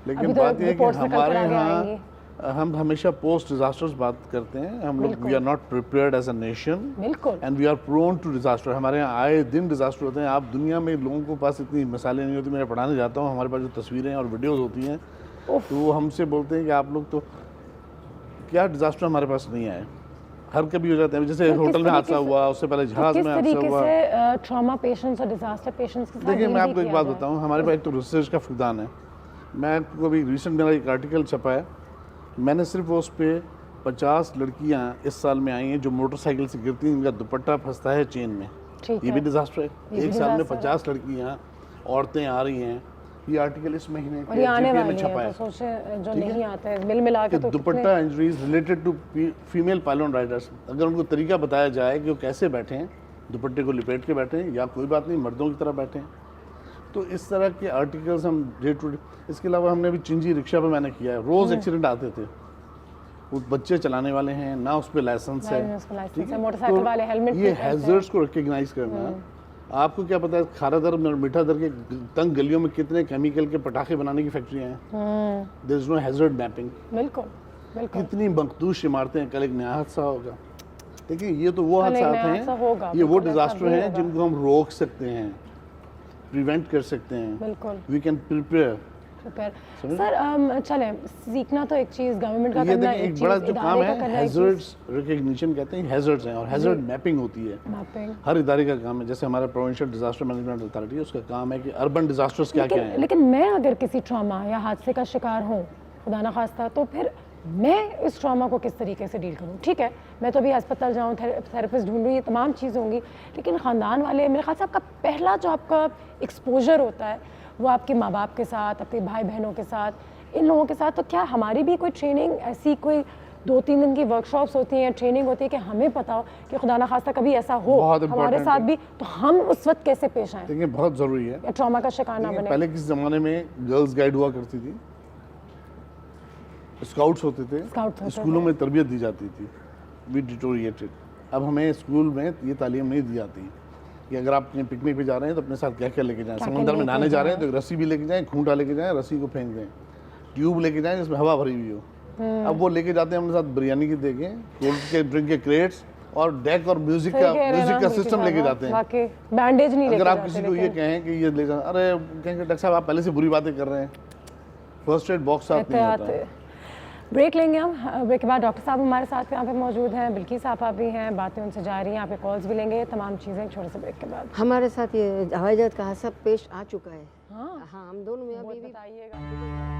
लेकिन बात यह है कि हमारे यहाँ हम हमेशा पोस्ट डिजास्टर्स बात करते हैं। हम लोग we are not prepared as a nation and we are prone to disaster. हमारे यहाँ आए दिन डिजास्टर होते हैं। आप दुनिया में लोगों के पास इतनी मिसालें नहीं होती। मैं पढ़ाने जाता हूँ, हमारे पास जो तस्वीरें और वीडियोस होती हैं तो वो हमसे बोलते हैं कि आप लोग तो क्या डिजास्टर हमारे पास नहीं आए। हर कभी हो जाते हैं, जैसे होटल में हादसा हुआ, उससे पहले जहाज में हादसा हुआ।
ट्रॉमा पेशेंट्स और डिजास्टर पेशेंट्स के साथ
देखिए, मैं आपको एक बात बताऊँ, हमारे पास एक तो रिसर्च का फुकदान है। मैं आपको अभी रिसेंट मेरा एक आर्टिकल छपा है, मैंने सिर्फ उस पर 50 लड़कियां इस साल में आई हैं जो मोटरसाइकिल से गिरती हैं, इनका दुपट्टा फंसता है चेन में। ये भी डिजास्टर है। एक साल में 50 लड़कियां, औरतें आ रही हैं ये आर्टिकल इस महीने
और ये आने
JPA
वाली
में छपा
है,
है
तो सोचे जो
ठीक है?
नहीं आते हैं मिल मिला के
कि
तो
dupatta injuries related to female pillion riders, अगर उनको तरीका बताया जाए कि वो कैसे बैठे हैं, दुपट्टे को लिपेट के बैठे हैं या कोई बात नहीं मर्दों की तरह बैठे हैं, तो इस तरह के आर्टिकल्स हम डे टू डे। इसके अलावा हमने अभी चिंजी रिक्शा पे मैंने किया है, रोज़ एक्सीडेंट आते थे, वो बच्चे चलाने वाले हैं ना, उस पर लाइसेंस है, ठीक है,
मोटरसाइकिल वाले हेलमेट
ये हैजर्ड्स को रिकग्नाइज करना है। आपको क्या पता है खारा दर और मीठा दर के तंग गलियों में कितने केमिकल के पटाखे बनाने की फैक्ट्रियाँ हैं, there is no hazard mapping.
बिल्कुल बिल्कुल,
कितनी मखदूश इमारतें हैं, कल एक नया हादसा होगा। देखिए ये तो वो हादसा हैं, ये वो डिजास्टर हैं जिनको हम रोक सकते हैं, प्रिवेंट कर सकते हैं,
बिल्कुल
वी कैन प्रिपेयर।
सर चलें, सीखना तो एक चीज़, गवर्नमेंट का करना
एक बड़ा जो काम है हैजर्ड्स रिकग्निशन कहते हैं, हैजर्ड्स हैं और हैजर्ड मैपिंग होती है,
मैपिंग
हर इदारे का काम है। जैसे हमारा प्रोविंशियल डिजास्टर मैनेजमेंट अथॉरिटी है, उसका काम है कि अर्बन डिजास्टर्स क्या क्या हैं।
लेकिन मैं अगर किसी ट्रॉमा या हादसे का शिकार हूँ खुदा ना खास्ता, तो फिर मैं इस ट्रॉमा को किस तरीके से डील करूँ? ठीक है, मैं तो अभी अस्पताल जाऊँ, थेरेपिस्ट ढूंढूँ, ये तमाम चीज़ होंगी, लेकिन ख़ानदान वाले, मेरे ख्याल से आपका पहला जो आपका एक्सपोजर होता है वो आपके माँ बाप के साथ, अपने भाई बहनों के साथ, इन लोगों के साथ। तो क्या हमारी भी कोई ट्रेनिंग, ऐसी कोई 2-3 दिन की वर्कशॉप्स होती हैं, ट्रेनिंग होती है कि हमें पता हो कि खुदा ना खास्ता कभी ऐसा हो हमारे साथ भी, तो हम उस वक्त कैसे पेश आएँ?
देखिए बहुत ज़रूरी है,
ट्रॉमा का शिकार ना बने।
पहले किस ज़माने में गर्ल्स गाइड हुआ करती थी, स्काउट्स होते थे, स्कूलों में तरबियत दी जाती थी, वी डिटोरिएटेड। अब हमें स्कूल में ये तालीम नहीं दी जाती कि अगर आप अपने पिकनिक पे जा रहे हैं तो अपने साथ क्या क्या लेके जाएं। समंदर में नहाने जा रहे हैं तो एक रस्सी भी लेके जाएं, खूंटा लेके जाएं, रस्सी को फेंक दें, ट्यूब लेके जाएं जिसमें हवा भरी हुई हो। अब वो लेके जाते हैं अपने साथ बिरयानी की देखें, कोल्ड के ड्रिंक के क्रेट्स और डेक और म्यूजिक का सिस्टम लेके जाते हैं।
बैंडेज नहीं लेके
अगर आप किसी को ये कहें कि ये ले जाना, अरे कहेंगे डॉक्टर साहब आप पहले से बुरी बातें कर रहे हैं, फर्स्ट एड बॉक्स साथ नहीं होता है।
ब्रेक लेंगे हम, ब्रेक के बाद डॉक्टर साहब हमारे साथ यहाँ पे मौजूद हैं, बिल्किस आपा भी हैं, बातें उनसे जा रही हैं, यहाँ पे कॉल्स भी लेंगे, तमाम चीज़ें छोटे से ब्रेक के बाद।
हमारे साथ ये हवाई जहाज का हादसा पेश आ चुका है। हाँ हम दोनों में अभी
बताइएगा।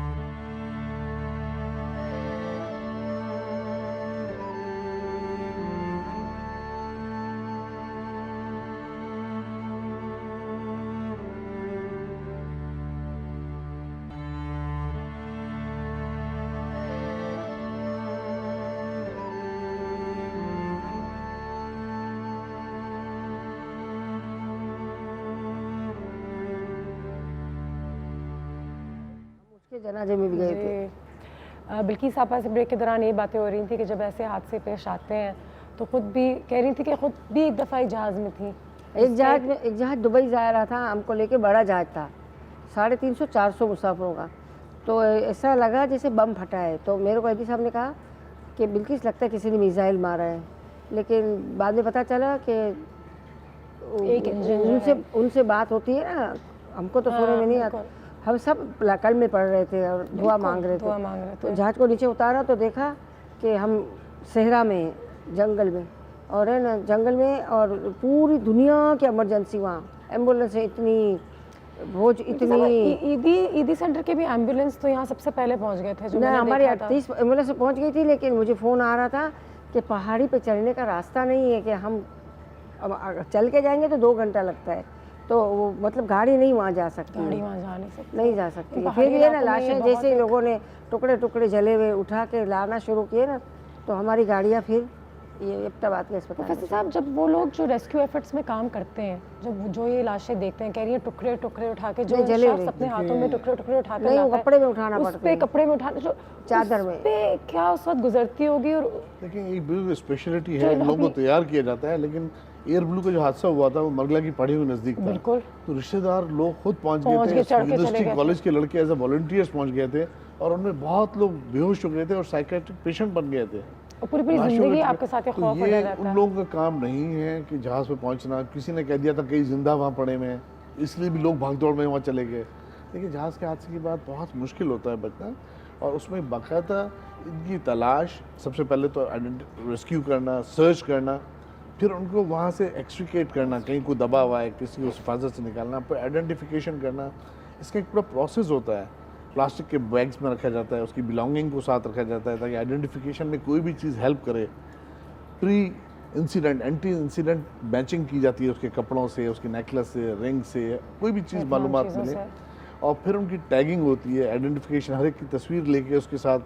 जनाजे में भी गए थे।
बिल्किस आपा से ब्रेक के दौरान ये बातें हो रही थी कि जब ऐसे हादसे पेश आते हैं तो खुद भी कह रही थी कि खुद भी एक दफ़ा एक जहाज़ में थी,
एक जहाज़ दुबई जा रहा था, हमको लेके बड़ा जहाज़ था, 350-400 मुसाफिरों का। तो ऐसा लगा जैसे बम फटा है, तो मेरे को एडी साहब ने कहा कि बिल्किस लगता है किसी ने मिसाइल मारा है, लेकिन बाद में पता चला कि उनसे बात होती है ना, हमको तो सुनने में नहीं आता, हम सब कल में पढ़ रहे थे और दुआ मांग रहे थे। तो जहाज को नीचे उतारा तो देखा कि हम सहरा में, जंगल में, और है ना जंगल में, और पूरी दुनिया की इमरजेंसी वहाँ, एम्बुलेंस है इतनी, भोज इतनी।
ईदी सेंटर के भी एम्बुलेंस तो यहाँ सबसे पहले पहुँच गए थे।
ना हमारी 38 एम्बुलेंस पहुँच गई थी, लेकिन मुझे फ़ोन आ रहा था कि पहाड़ी पे चढ़ने का रास्ता नहीं है, कि हम अब चल के जाएंगे तो 2 घंटा लगता है, तो वो मतलब गाड़ी नहीं वहाँ जा सकती,
गाड़ी वहाँ जा नहीं सकती,
नहीं जा सकती। फिर भी है ना लाशें जैसे लोगों ने टुकड़े टुकड़े जले हुए उठा के लाना शुरू किए ना, तो हमारी गाड़ियाँ फिर ये इब्टाबाद के अस्पताल।
प्रोफेसर साहब, जब वो लोग जो रेस्क्यू एफर्ट्स में काम करते हैं, जब जो ये लाशें देखते हैं, कह रही है टुकड़े टुकड़े उठा के, जो शख्स अपने हाथों में टुकड़े टुकड़े उठा के,
नहीं कपड़े में उठाना पड़ता है,
कपड़े में उठाना, जो
चादर में,
पे क्या उस वक्त गुजरती होगी। और
लेकिन एक बिल्कुल स्पेशलिटी है, लोगों को तैयार किया जाता है, लेकिन एयर ब्लू का जो हादसा हुआ था वो मरगला की पहाड़ी के नज़दीक था, तो रिश्तेदार लोग खुद पहुंच गए थे, यूनिवर्सिटी कॉलेज के लड़के एज ए वॉलंटियर्स पहुंच गए थे, और उनमें बहुत लोग बेहोश हो गए थे और साइकेट्रिक पेशेंट बन गए थे।
पूरी जिंदगी आपके साथ खौफ
तो ये उन लोगों का काम नहीं है कि जहाज़ पे पहुंचना, किसी ने कह दिया था कई जिंदा वहाँ पड़े हैं, इसलिए भी लोग भाग दौड़ में वहाँ चले गए। लेकिन जहाज़ के हादसे के बाद बहुत मुश्किल होता है बचना, और उसमें बाकायदा इनकी तलाश, सबसे पहले तो रेस्क्यू करना, सर्च करना, फिर उनको वहाँ से एक्सट्रिकेट करना, कहीं कोई दबा हुआ है, किसी को हिफाजत से निकालना, फिर आइडेंटिफिकेशन करना, इसका एक पूरा प्रोसेस होता है। प्लास्टिक के बैग्स में रखा जाता है, उसकी बिलोंगिंग को साथ रखा जाता है ताकि आइडेंटिफिकेशन में कोई भी चीज़ हेल्प करे। Pre incident, anti incident matching की जाती है उसके कपड़ों से, उसके नेकलेस से, रिंग से, कोई भी चीज़ मालूमात मिले, और फिर उनकी टैगिंग होती है, आइडेंटिफिकेशन, हर एक की तस्वीर लेके उसके साथ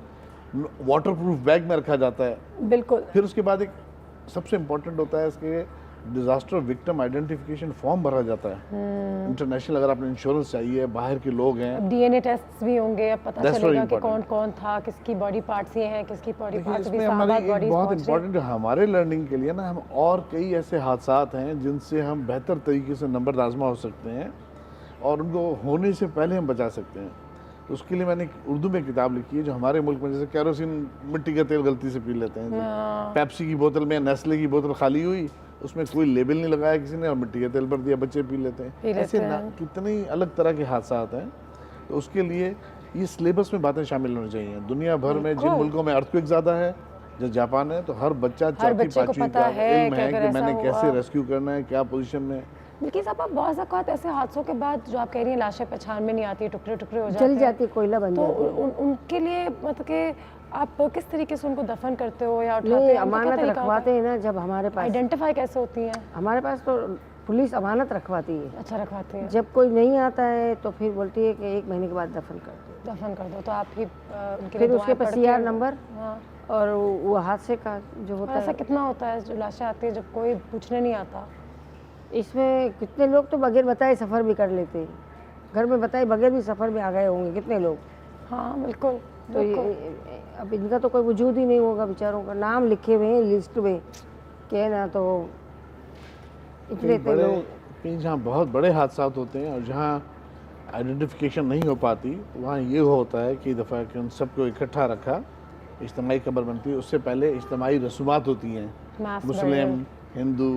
वाटरप्रूफ बैग में रखा जाता है।
बिल्कुल।
फिर उसके बाद एक सबसे इम्पोर्टेंट होता है इसके डिजास्टर विक्टिम आइडेंटिफिकेशन फॉर्म भरा जाता है इंटरनेशनल। अगर आपने इंश्योरेंस चाहिए, बाहर के लोग हैं,
डीएनए टेस्ट भी होंगे, अब पता
That's
चलेगा
very
कि
important.
कौन कौन था, किसकी बॉडी पार्ट्स ये हैं, किसकी बॉडी
देखिए
पार्ट्स भी
इसमें हमारी एक
बॉडीज
बहुत
पहुंच रही
इम्पोर्टेंट हमारे लर्निंग के लिए ना, हम और कई ऐसे हादसात हैं जिनसे हम बेहतर तरीके से नंबर आजमा हो सकते हैं और उनको होने से पहले हम बचा सकते हैं। तो उसके लिए मैंने एक उर्दू में किताब लिखी है जो हमारे मुल्क में जैसे कैरोसिन मिट्टी का तेल गलती से पी लेते हैं, पेप्सी की बोतल में नेस्ले की बोतल खाली हुई, उसमें कोई लेबल नहीं लगाया किसी ने और मिट्टी का तेल भर दिया, बच्चे पी लेते हैं। ऐसे कितनी अलग तरह के हादसात हैं। तो उसके लिए ये सिलेबस में बातें शामिल होनी चाहिए। दुनिया भर में जिन मुल्कों में अर्थक्वेक ज़्यादा है, जैसे जापान है, तो हर बच्चा चौथी पांचवी का इल्म है कि मैंने कैसे रेस्क्यू करना है, क्या पोजीशन में।
बल्कि साहब आप बहुत ज़्यादा ऐसे हादसों के बाद जो आप कह रही हैं लाशें पहचान में नहीं आती, टुकड़े टुकड़े हो जाते हैं,
जल जाती, कोयला बन
तो
जाती है।
उनके लिए मतलब कि आप किस तरीके से उनको दफन करते हो या उठाते
नहीं,
हो?
अमानत रखवाते हैं ना जब हमारे पास।
आइडेंटिफाई कैसे होती हैं?
हमारे पास तो पुलिस अमानत रखवाती है।
अच्छा, रखवाती है।
जब कोई नहीं आता है तो फिर बोलती है कि 1 महीने के बाद दफन कर दो।
दफन कर दो, तो आप ही उनके
फिर
लिए
उसके
दुआएं
पास
पढ़ के-
CR नंबर
हाँ।
और वो हादसे का जो होता
ऐसा
है।
कितना होता है जो लाशें आती है जब कोई पूछने नहीं आता?
इसमें कितने लोग तो बगैर बताए सफ़र भी कर लेते हैं, घर में बताए बगैर भी सफ़र में आ गए होंगे कितने लोग।
हाँ बिल्कुल।
तो ये अब इनका तो कोई वजूद ही नहीं होगा बेचारों का, नाम लिखे हुए हैं लिस्ट में के ना, तो इतने इतने लोग।
कहीं जहाँ बहुत बड़े हादसात होते हैं और जहाँ आइडेंटिफिकेशन नहीं हो पाती, वहाँ ये होता है कि दफ़ा कि उन सबको इकट्ठा रखा, इज्तिमाई कब्र बनती है। उससे पहले इज्तिमाई रसूमात होती हैं, मुस्लिम, हिंदू,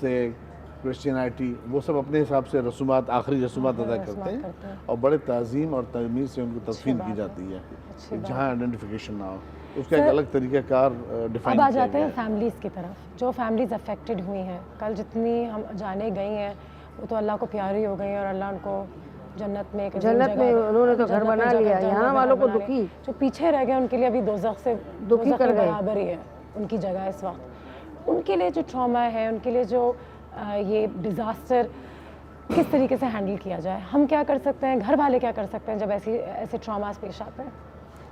सिख, क्रिश्चियनिटी, वो सब अपने हिसाब से रसूमात, आखिरी रसूमात अदा करते हैं और बड़े तज़ीम और तमीज़ से उनको तदफीन की जाती है जहाँ आइडेंटिफिकेशन ना हो। उसका एक अलग तरीक़ाकार डिफाइन
अब आ जाते हैं फैमिलीज़ की तरफ, जो फैमिलीज़ अफेक्टेड हुई हैं। कल जितनी हम जाने गई हैं वो तो अल्लाह को प्यारी हो गई हैं और अल्लाह उनको जन्नत में
उन्होंने तो घर बना लिया, यहाँ वालों को दुखी,
जो पीछे रह गए उनके लिए अभी दोज़ख से
दुखी कर गए।
बराबर ही है उनकी जगह इस वक्त। उनके लिए जो ट्रॉमा है, उनके लिए जो ये डिज़ास्टर किस तरीके से हैंडल किया जाए, हम क्या कर सकते हैं, घर वाले क्या कर सकते हैं जब ऐसे ट्रॉमास पेश आते हैं?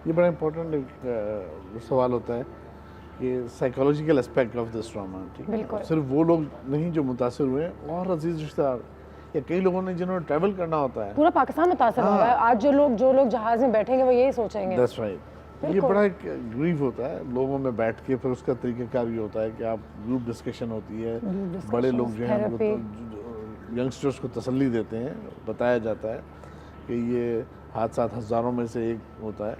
ये बड़ा इम्पोर्टेंट एक सवाल होता है कि psychological aspect of this trauma. ठीक है, सिर्फ वो लोग नहीं जो मुतासिर हुए हैं, और अजीज रिश्तेदार या कई लोगों ने जिन्होंने ट्रैवल करना होता है।
पूरा पाकिस्तान मुतासिर हुआ है। आज जो लोग जहाज में बैठेंगे वो यही सोचेंगे।
That's right. ये बड़ा एक ग्रीव होता है लोगों में बैठ के, फिर उसका तरीक़ाकार ये होता है कि आप ग्रुप डिस्कशन होती है, बड़े लोग जो हैं यंगस्टर्स को तसल्ली देते हैं, बताया जाता है कि ये हादसा हज़ारों में से एक होता है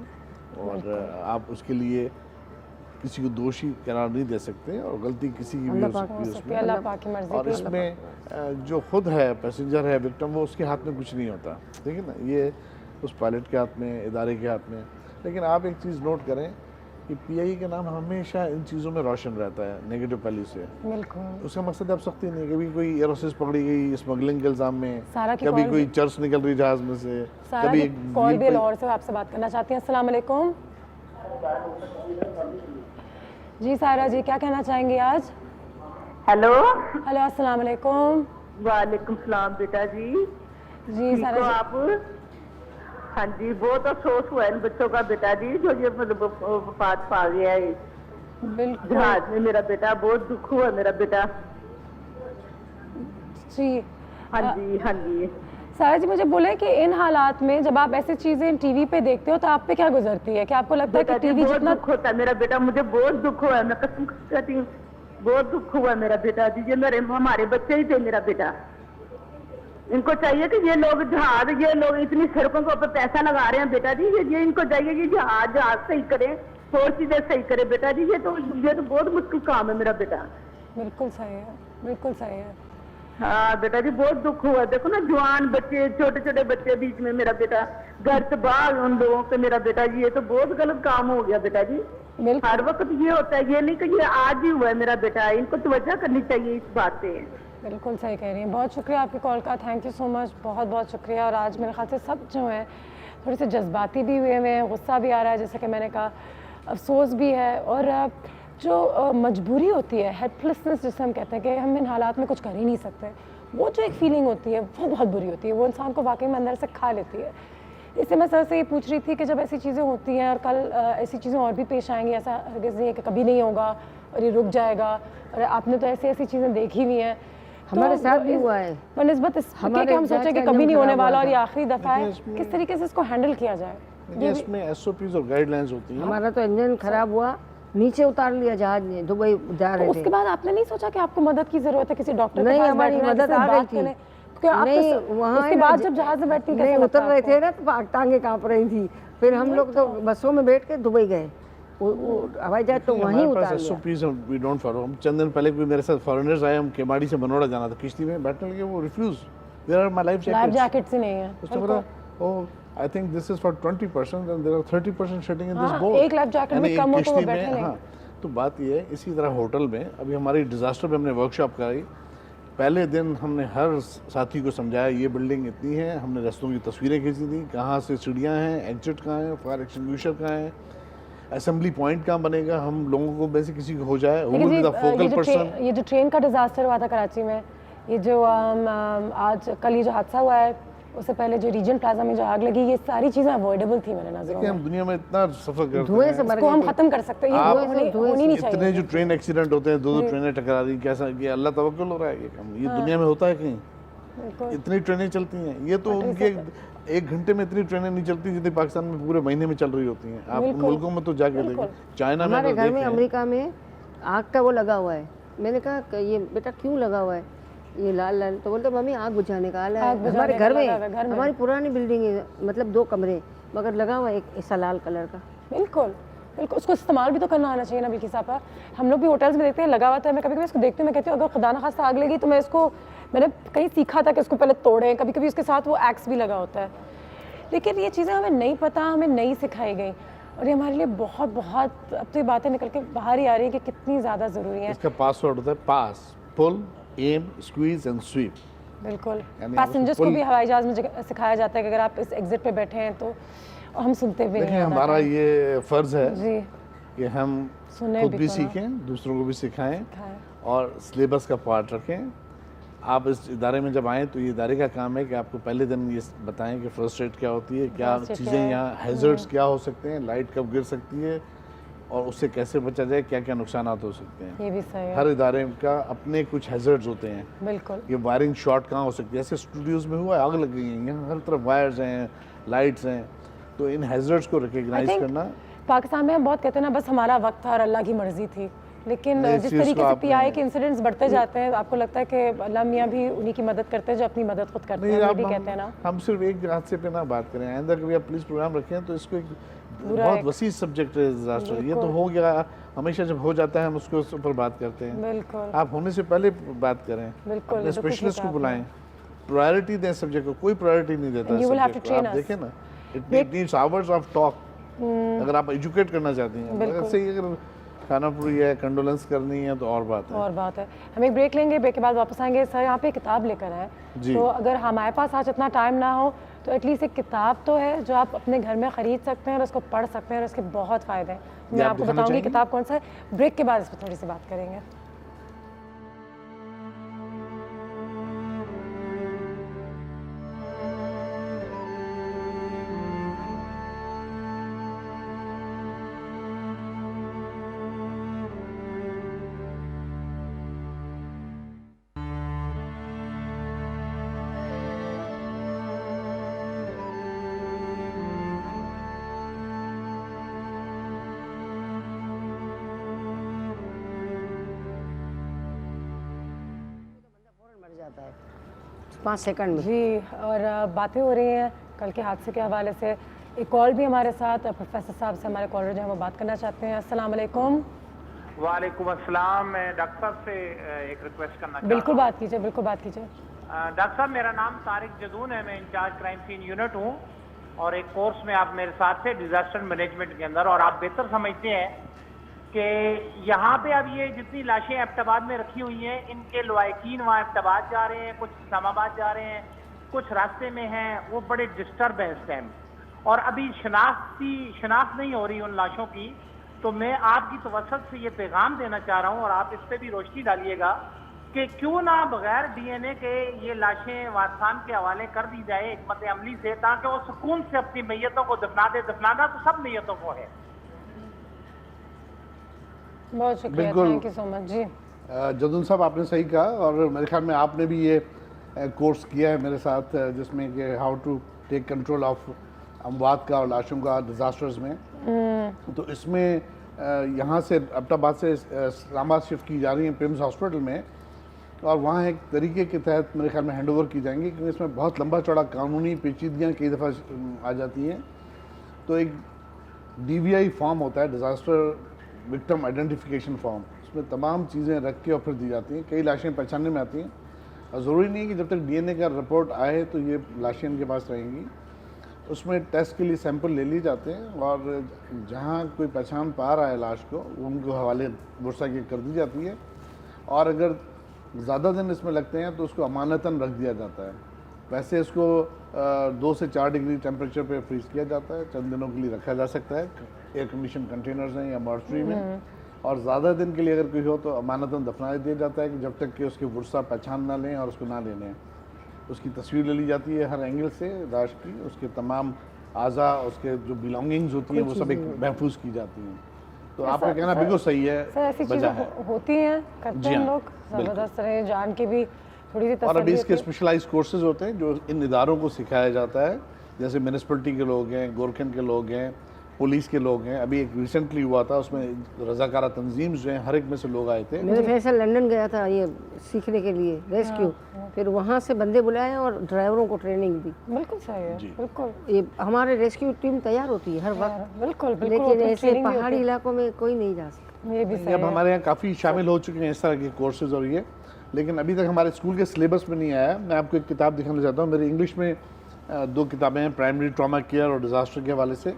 और आप उसके लिए किसी को दोषी करार नहीं दे सकते और गलती किसी की भी हो सकती है उसमें।
अल्लाह पाक की मर्ज़ी।
और इसमें जो खुद है पैसेंजर है, विक्टिम, वो उसके हाथ में कुछ नहीं होता, ठीक है ना, ये उस पायलट के हाथ में, इदारे के हाथ में। लेकिन आप एक चीज़ नोट करें कि PI का नाम हमेशा इन चीज़ों में रोशन रहता है नेगेटिव पहलू से।
बिल्कुल।
उसका मकसद अब सख्ती नहीं है, कभी कोई एयरोसिस पकड़ी गई स्मगलिंग के इल्ज़ाम में,
कभी
कोई चर्च निकल रही जहाज़ में से, कभी
कॉल भी लाहौर से आपसे बात करना चाहती हैं। अस्सलाम वालेकुम जी। सारा जी क्या कहना चाहेंगे आज?
हेलो
अस्सलाम वालेकुम।
वालेकुम सलाम बेटा जी।
जी सारा जी,
आप? हाँ जी, बहुत अफसोस हुआ इन बच्चों का बेटा जी, जो ये मतलब वफात पा गया है जहाज में। मेरा बेटा, बहुत दुख हुआ मेरा बेटा
जी।
हाँ जी, हाँ जी।
सारा जी मुझे बोले कि इन हालात में जब आप ऐसी चीजें टीवी पे देखते हो तो आप पे क्या गुजरती है? क्या आपको लगता है कि टीवी जितना
दुख होता है मेरा बेटा, मुझे बहुत दुख हुआ है, मैं कसम कहती हूँ, बहुत दुख हुआ मेरा बेटा जी। ये हमारे बच्चे ही थे मेरा बेटा। इनको चाहिए कि ये लोग जहाज, ये लोग इतनी सड़कों के ऊपर पैसा लगा रहे हैं बेटा जी, ये इनको चाहिए कि जहाज सही करें, और चीजें सही करे बेटा जी। ये तो बहुत मुश्किल काम है मेरा बेटा।
बिल्कुल सही है, बिल्कुल सही है।
हाँ बेटा जी, बहुत दुख हुआ। देखो ना, जवान बच्चे, छोटे छोटे बच्चे बीच में, मेरा बेटा घर से बाहर उन लोगों से, मेरा बेटा जी ये तो बहुत गलत काम हो गया बेटा जी। हर वक्त ये होता है, ये नहीं कि ये आज ही हुआ है मेरा बेटा, इनको तवज्जो करनी चाहिए इस बात पे।
बिल्कुल सही कह रही हैं। बहुत शुक्रिया आपकी कॉल का, थैंक यू सो मच, बहुत बहुत शुक्रिया। और आज मेरे ख्याल से सब जो हैं थोड़े से जज्बाती भी हुए हैं, गुस्सा भी आ रहा है जैसे कि मैंने कहा, अफसोस भी है, और जो मजबूरी होती है, हेल्पलेसनेस जिसे हम कहते हैं कि हम इन हालात में कुछ कर ही नहीं सकते, वो जो एक फीलिंग होती है वो बहुत बुरी होती है, वो इंसान को वाकई में अंदर से खा लेती है। इससे मैं सर से ये पूछ रही थी कि जब ऐसी चीज़ें होती हैं और कल ऐसी चीज़ें और भी पेश आएंगी, ऐसा हरगिज़ नहीं है कि कभी नहीं होगा और ये रुक जाएगा, और आपने तो ऐसी ऐसी चीज़ें देखी हुई हैं,
हमारे साथ भी हुआ है।
बनस्बत इसके कि हम सोचें कि कभी नहीं होने वाला और ये आखिरी दफ़ा है, किस तरीके से इसको हैंडल किया जाए?
इसमें SOPs और गाइडलाइंस होती हैं।
हमारा तो इंजन खराब हुआ, नीचे उतार लिया जहाज ने, दुबई जा रहे थे।
उसके बाद आपने नहीं सोचा कि आपको मदद की ज़रूरत है, किसी डॉक्टर
नहीं,
के पास
हमारी
बैठना है,
मदद
किसी से
आ गई
बात
थी।
करने? क्योंकि आप
नहीं,
तो
वहाँ
उसके बाद जब जहाज में बैठती
नहीं उतर रहे थे ना तो टांगे कांप रही थी, फिर हम लोग तो बसों में बैठ के दुबई गए, वो हवाई जहाज तो वहीं उतार लिया।
SOPs we don't follow. हम चंद दिन पहले भी मेरे साथ फॉरेनर्स आए, हम केमाड़ी से बनोड़ा जाना था, किश्ती में बैठने लगे, वो refuse, there are my life
jackets ही नहीं है।
उसने बोला oh I think this is for 20% and there are 30% sitting in this boat.
एक लाइफ जैकेट में कम हो तो वो बैठे नहीं।
हाँ, तो बात ये है, इसी तरह होटल में अभी हमारी डिजास्टर पे हमने वर्कशॉप कराई। पहले दिन हमने हर साथी को समझाया ये बिल्डिंग इतनी है, हमने रास्तों की तस्वीरें खींची थी, कहाँ से सीढ़ियाँ हैं, एग्जिट कहाँ है, फायर एक्सटिंग्विशर कहाँ है, असेंबली पॉइंट कहाँ बनेगा, हम लोगों को वैसे किसी को हो जाए फोकल पर्सन।
ये जो ट्रेन का डिजास्टर हुआ था कराची में, ये जो आज कल ये जो हादसा हुआ है, उससे पहले जो रीजन प्लाजा में जो आग लगी, ये सारी चीज़ें अवॉइडेबल थी मेरे नजरों में।
हम दुनिया में इतना सफर करते
धुएं से
हैं,
मर
इसको हम
गए थे।
खत्म कर सकते हैं, ये होनी नहीं चाहिए।
इतने जो ट्रेन एक्सीडेंट होते हैं, दो ट्रेनें टकरा रही, कैसा ये अल्लाह तवक्कुल हो रहा है, ये काम ये दुनिया में होता है कहीं? इतनी ट्रेनें चलती हैं, ये तो उनके 1 घंटे में इतनी ट्रेनें नहीं चलती जितनी पाकिस्तान में पूरे महीने में चल रही होती हैं। आप मुल्कों में तो जाके देखिए, चाइना में
हमारे घर में अमेरिका में आग का वो लगा हुआ है। मैंने कहा ये बेटा क्यों लगा हुआ है ये लाल लाल, तो बोलते मम्मी आग बुझाने का आला है। हमारे घर में हमारी पुरानी बिल्डिंग है, मतलब 2 कमरे, मगर लगा हुआ है एक ऐसा लाल कलर का।
बिल्कुल बिल्कुल, उसको इस्तेमाल भी तो करना आना चाहिए ना बिल्कुल साहब। हम लोग भी होटल्स में देखते हैं लगा हुआ था, मैं कभी कभी इसको देखती हूँ, मैं कहती हूँ अगर खुदा न खास्ता आग लगी तो मैं इसको, मैंने कहीं सीखा था कि इसको पहले तोड़ें, कभी कभी उसके साथ वो एक्स भी लगा होता है। लेकिन ये चीज़ें हमें नहीं पता, हमें नहीं सिखाई गई, और ये हमारे लिए बहुत बहुत, अब तो ये बातें निकल के बाहर ही आ रही है कि कितनी ज़्यादा ज़रूरी है।
इसका पासवर्ड होता है पास, पुल, एम, स्क्वीज एंड स्वीप।
बिल्कुल, पैसेंजर्स को भी हवाई जहाज़ में सिखाया जाता है कि अगर आप इस एग्जिट पे बैठे हैं तो, हम सुनते भी नहीं।
हमारा ये फ़र्ज़ है
जी
कि हम खुद भी सीखें, दूसरों को भी सिखाएं और सिलेबस का पार्ट रखें। आप इस इदारे में जब आएँ तो ये इदारे का काम है कि आपको पहले दिन ये बताएं कि फर्स्ट एड क्या होती है, क्या चीज़ें यहाँ हैज़र्ड्स क्या हो सकते हैं, लाइट कब गिर सकती है और उससे कैसे बचा जाए, क्या क्या नुकसान हो सकते हैं।
ये भी सही है।
हर इदारे का अपने कुछ हैज़र्ड्स होते हैं।
बिल्कुल, ये
वायरिंग शॉर्ट कहाँ हो सकती है, ऐसे स्टूडियोज़ में हुआ आग लग गई है, यहाँ हर तरफ वायर्स हैं, लाइट्स हैं, तो इन हैज़र्ड्स को रिकग्नाइज करना।
पाकिस्तान में हम बहुत कहते हैं ना बस हमारा वक्त था और अल्लाह की मर्जी थी, लेकिन जिस तरीके से PI के इंसिडेंट्स बढ़ते जाते हैं, आपको लगता है कि अल्लाह मियाँ भी उन्हीं की मदद करते हैं जो अपनी मदद खुद करते हैं, भी कहते हैं ना।
हम सिर्फ एक हादसे पे ना बात करें, आइंदा कभी आप प्लीज़ प्रोग्राम रखें तो इसको एक बहुत वसी सब्जेक्ट है डिजास्टर। ये तो हो गया, हमेशा जब हो जाता है हम उसके ऊपर बात करते हैं।
बिल्कुल,
आप होने से पहले बात करें, अपने स्पेशलिस्ट को बुलाएं, प्रायोरिटी दें सब्जेक्ट को। कोई प्रायोरिटी नहीं देता सब्जेक्ट को। आप देखें ना, it needs hours of talk. अगर आप एजुकेट करना चाहती हैं, ऐसे ही अगर खाना पूरी है, कंडोलेंस करनी है तो और बात है।
हम एक ब्रेक लेंगे, ब्रेक के बाद वापस आएंगे। सर यहाँ पे किताब लेकर आए, तो अगर हमारे पास आज इतना टाइम ना हो तो एटलीस्ट एक किताब तो है जो आप अपने घर में ख़रीद सकते हैं और उसको पढ़ सकते हैं और उसके बहुत फ़ायदे हैं। मैं आपको बताऊँगी किताब कौन सा है। ब्रेक के बाद इस पर थोड़ी सी बात करेंगे।
जाता है 5 सेकंड में।
जी, और बातें हो रही हैं कल के हादसे के हवाले से। एक कॉल भी हमारे साथ प्रोफेसर साहब से हमारे कॉलर जो है वो बात करना चाहते हैं। अस्सलाम वालेकुम।
वालेकुम अस्सलाम। मैं डॉक्टर साहब से एक रिक्वेस्ट करना चाहता हूं।
बिल्कुल बात कीजिए, बिल्कुल बात कीजिए।
डॉक्टर साहब, मेरा नाम तारिक जदून है, मैं इंचार्ज क्राइम सीन यूनिट हूँ और एक कोर्स में आप मेरे साथ थे डिजास्टर मैनेजमेंट के अंदर, और आप बेहतर समझते हैं कि यहाँ पे अब ये जितनी लाशें एबटाबाद में रखी हुई हैं, इनके लवाकिन वहाँ एबटाबाद जा रहे हैं, कुछ इस्लामाबाद जा रहे हैं, कुछ रास्ते में हैं, वो बड़े डिस्टर्ब हैं इस टाइम, और अभी शनाख्त नहीं हो रही उन लाशों की। तो मैं आपकी तवज्जो से ये पैगाम देना चाह रहा हूँ और आप इस पर भी रोशनी डालिएगा कि क्यों ना बगैर डीएनए के ये लाशें वारसान के हवाले कर दी जाए हिकमत अमली से, ताकि वो सुकून से अपनी मैयतों को दफना दे। दफनाना तो सब मैयतों को है।
बहुत शुक्रिया, थैंक यू सो मच जी।
जदुन साहब आपने सही कहा, और मेरे ख्याल में आपने भी ये कोर्स किया है मेरे साथ, जिसमें कि how to take control of अमवात का और लाशों का डिज़ास्टर्स में। तो इसमें यहाँ से अब्टाबाद से इस्लामाबाद शिफ्ट की जा रही है पिम्स हॉस्पिटल में, और वहाँ एक तरीके के तहत मेरे ख्याल में हैंड ओवर की जाएंगी, क्योंकि इसमें बहुत लंबा चौड़ा कानूनी पेचीदगियाँ कई दफ़ा आ जाती हैं। तो एक DVI फॉर्म होता है, डिज़ास्टर विक्टिम आइडेंटिफिकेशन फॉर्म, उसमें तमाम चीज़ें रख के और फिर दी जाती हैं। कई लाशें पहचानने में आती हैं, और ज़रूरी नहीं है कि जब तक DNA का रिपोर्ट आए तो ये लाशें इनके पास रहेंगी। उसमें टेस्ट के लिए सैंपल ले लिए जाते हैं, और जहाँ कोई पहचान पा रहा है लाश को, उनको हवाले बुरसा की कर दी जाती है, और अगर ज़्यादा दिन इसमें लगते हैं तो उसको अमानतन रख दिया जाता है। वैसे इसको 2 से 4 डिग्री टेम्परेचर पे फ्रीज किया जाता है, चंद दिनों के लिए रखा जा सकता है एयर कंडीशन कंटेनर्स हैं या मॉर्चरी में, और ज़्यादा दिन के लिए अगर कोई हो तो अमानतन दफना दिया जाता है कि जब तक कि उसके वर्षा पहचान ना लें और उसको ना ले लें। उसकी तस्वीर ले ली जाती है हर एंगल से लाश की, उसके तमाम आज़ा, उसके जो बिलोंगिंग्स होती हैं वो सब एक महफूज की जाती हैं। तो आपका कहना बिल्कुल सही है।
सर ऐसी चीज़ें होती हैं, करते हैं लोग, ज़बरदस्त रहे जान के भी थोड़ी सी।
और अभी इसके स्पेशलाइज कोर्सेज होते हैं जो इन इदारों को सिखाया जाता है, जैसे म्यूनिसिपलिटी के लोग हैं, गोरखन के लोग हैं, पुलिस के लोग हैं। अभी एक रिसेंटली हुआ था, उसमें रज़ाकारा तंजीम जो हैं हर एक में से लोग आए थे।
मेरे फैसल लंदन गया था ये सीखने के लिए रेस्क्यू, फिर वहाँ से बंदे बुलाए और ड्राइवरों को ट्रेनिंग दी।
बिल्कुल सही है, बिल्कुल।
ये हमारे रेस्क्यू टीम तैयार होती है हर वक्त,
बिल्कुल,
लेकिन ऐसे पहाड़ी इलाकों में कोई नहीं जा सकता।
ये भी सही
अब हमारे यहाँ काफ़ी शामिल हो चुके हैं इस तरह के कोर्सेज, और ये लेकिन अभी तक हमारे स्कूल के सिलेबस में नहीं आया। मैं आपको एक किताब दिखाना चाहता हूँ। मेरी इंग्लिश में 2 किताबें हैं, प्राइमरी ट्रॉमा केयर और डिज़ास्टर के हवाले से।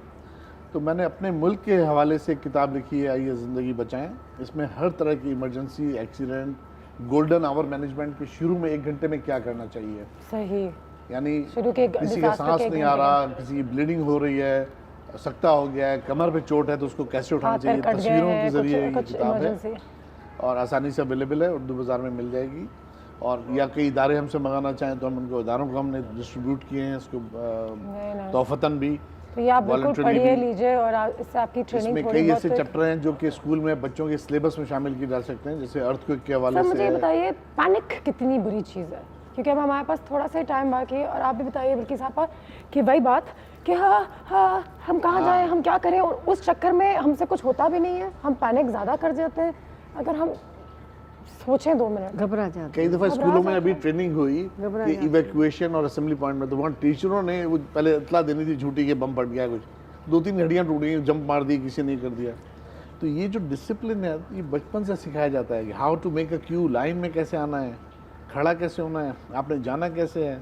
तो मैंने अपने मुल्क के हवाले से एक किताब लिखी है, आइए ज़िंदगी बचाएं। इसमें हर तरह की emergency, accident, golden hour management के शुरू में 1 घंटे में क्या करना चाहिए।
सही,
यानी किसी का सांस नहीं आ रहा, किसी की ब्लीडिंग हो रही है, सकता हो गया है, कमर पे चोट है तो उसको कैसे उठाना चाहिए, तस्वीरों के जरिए ये किताब है, और आसानी से अवेलेबल है, उर्दू बाज़ार में मिल जाएगी। और या कई इदारे हमसे मंगाना चाहें तो हम उनको इदारों को हमने डिस्ट्रीब्यूट किए हैं इसको तोहफ़तन भी।
तो ये आप बिल्कुल पढ़िए लीजिए, और इससे आपकी ट्रेनिंग
इसमें कई ऐसे चैप्टर हैं जो कि स्कूल में बच्चों के सिलेबस में शामिल किए जा सकते हैं, जैसे अर्थक्वेक के हवाले से।
मुझे बताइए पैनिक कितनी बुरी चीज़ है, क्योंकि अब हमारे पास थोड़ा सा टाइम बाकी है, और आप भी बताइए बल्कि साहब कि वही बात कि हाँ हम कहाँ जाएं, हम क्या करें, और उस चक्कर में हमसे कुछ होता भी नहीं है, हम पैनिक ज़्यादा कर देते हैं। अगर हम सोचें 2 मिनट,
घबरा जाते।
कई दफ़ा स्कूलों में अभी ट्रेनिंग हुई कि इवैक्यूएशन और असेंबली पॉइंट में, तो वहाँ टीचरों ने वो पहले इतला देनी थी झूठी के बम फट गया, कुछ 2-3 घड़ियाँ टूट गई, जंप मार दी, किसी ने कर दिया। तो ये जो डिसिप्लिन है ये बचपन से सिखाया जाता है कि how to make a queue, line में कैसे आना है, खड़ा कैसे होना है, आपने जाना कैसे है।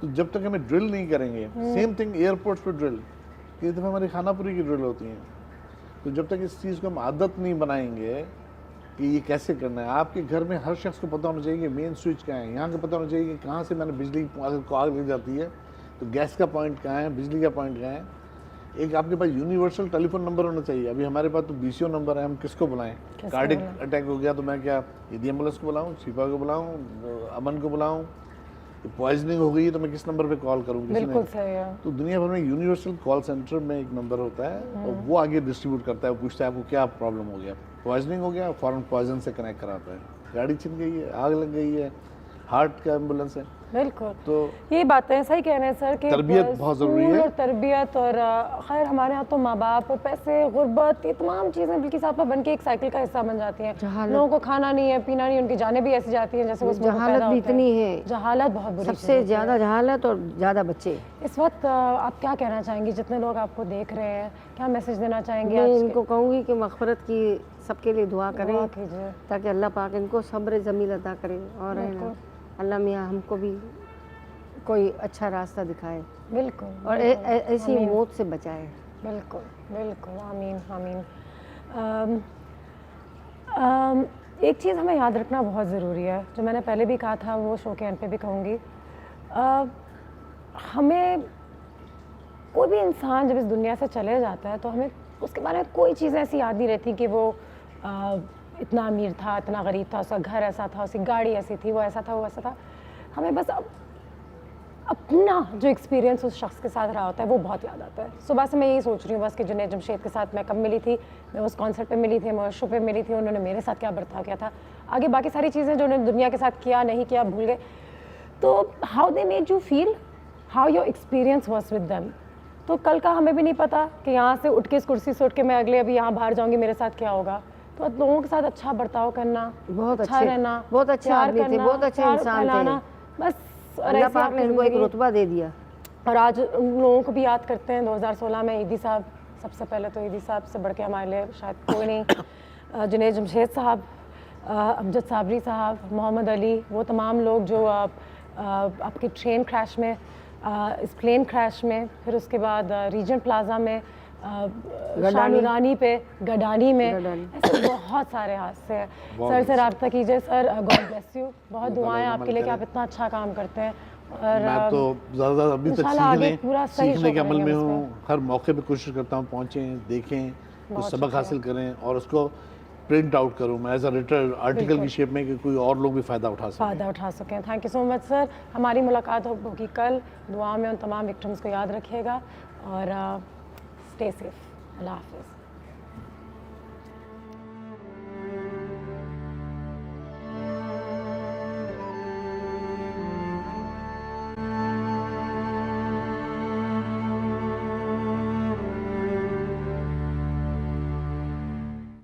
तो जब तक हमें ड्रिल नहीं करेंगे, सेम थिंग एयरपोर्ट्स पर ड्रिल, कई दफ़ा हमारी खानापुरी की ड्रिल होती हैं। तो जब तक इस चीज़ को हम आदत नहीं बनाएंगे कि ये कैसे करना है, आपके घर में हर शख्स को पता होना चाहिए कि मेन स्विच कहाँ है, यहाँ का पता होना चाहिए कि कहाँ से मैंने बिजली को आग लग जाती है तो गैस का पॉइंट कहाँ है, बिजली का पॉइंट कहाँ है। एक आपके पास यूनिवर्सल टेलीफोन नंबर होना चाहिए। अभी हमारे पास तो BCO नंबर है, हम किसको बुलाएं। कार्डिक अटैक हो गया तो मैं क्या यदि एम्बुलेंस को बुलाऊँ, शिफा को बुलाऊँ, अमन को बुलाऊँ, पॉइजनिंग हो गई तो मैं किस नंबर पे कॉल करूँ, किसी ने। तो दुनिया भर में यूनिवर्सल कॉल सेंटर में एक नंबर होता है, और वो आगे डिस्ट्रीब्यूट करता है, वो पूछता है आपको क्या प्रॉब्लम हो गया, पॉइजनिंग हो गया, फॉरन पॉइजन से कनेक्ट कराता है, गाड़ी छिन गई है, आग लग गई है, हार्ट का एम्बुलेंस है।
बिल्कुल,
तो
ये बातें सही कह रहे हैं सर कि
तरबियत बहुत ज़रूरी है,
और तरबियत, और खैर हमारे यहाँ तो माँ बाप, पैसे, गुर्बत, ये तमाम चीज़ें बिल्कुल साथ में बन के एक साइकिल का हिस्सा बन जाती हैं। लोगों को खाना नहीं है, पीना नहीं, उनकी जानें भी ऐसी जाती हैं जैसे
जहालत भी इतनी है,
जहालत बहुत बुरी,
सबसे ज़्यादा जहालत और ज़्यादा बच्चे।
इस वक्त आप क्या कहना चाहेंगे, जितने लोग आपको देख रहे हैं, क्या मैसेज देना चाहेंगे?
मैं इनको कहूँगी कि मग़फ़िरत की सबके लिए दुआ करें, ताकि अल्लाह पाक इनको सब्र जमील अता करे, और अल्लाह मियाँ हमको भी कोई अच्छा रास्ता दिखाए,
बिल्कुल,
और ऐसी मौत से बचाए।
बिल्कुल बिल्कुल, आमीन आमीन। एक चीज़ हमें याद रखना बहुत ज़रूरी है, जो मैंने पहले भी कहा था, वो शो के एंड पे भी कहूँगी। हमें कोई भी इंसान जब इस दुनिया से चले जाता है तो हमें उसके बारे में कोई चीज़ ऐसी याद नहीं रहती कि वो इतना अमीर था, इतना गरीब था, उसका घर ऐसा था, उसकी गाड़ी ऐसी थी, वो ऐसा था, वो ऐसा था। हमें बस अपना जो एक्सपीरियंस उस शख्स के साथ रहा होता है वो बहुत याद आता है। सुबह से मैं यही सोच रही हूँ बस कि जुनैद जमशेद के साथ मैं कब मिली थी, मैं उस कॉन्सर्ट पे मिली थी, मैं उस शो पे मिली थी, उन्होंने मेरे साथ क्या बर्ताव किया था, आगे बाकी सारी चीज़ें जो उन्होंने दुनिया के साथ किया नहीं किया भूल गए। तो how they made you feel, how your experience was with them. तो कल का हमें भी नहीं पता कि यहाँ से उठ के इस कुर्सी से उठ के मैं अगले अभी यहाँ बाहर जाऊँगी, मेरे साथ क्या होगा। तो लोगों के साथ अच्छा बर्ताव करना,
बहुत
अच्छा
अच्छे,
रहना,
बहुत अच्छे आदमी थे, बहुत अच्छे इंसान थे।
बस
अल्लाह पाक ने इनको एक रुतबा दे दिया।
और आज उन लोगों को भी याद करते हैं। 2016 में ईदी साहब, सबसे पहले तो ईदी साहब से बढ़ के हमारे लिए शायद कोई नहीं, जुनैद जमशेद साहब, अमजद साबरी साहब, मोहम्मद अली, वो तमाम लोग जो आपके ट्रेन क्रैश में, इस प्लेन क्रैश में, फिर उसके बाद रीजेंट प्लाजा में, शानुरानी पे, गडानी में, ऐसे बहुत सारे हादसे हैं। सर से रब्ता कीजिए सर, गॉड ब्लेस यू, बहुत दुआएं आपके लिए कि आप इतना अच्छा काम करते हैं। और
मैं तो ज़्यादा अभी तक सीखने के अमल में हूँ, हर मौके पे कोशिश करता हूँ पहुँचें, देखें, कुछ सबक हासिल करें और उसको प्रिंट आउट करूँ मैं एज अ रिटन आर्टिकल की शेप में कि कोई और लोग भी फ़ायदा उठा सकें। Thank you so much sir. हमारी मुलाकात होगी कल। दुआ में उन तमाम विक्टिम्स को याद रखिएगा और स्टे सेफ। अल्लाह हाफिज़।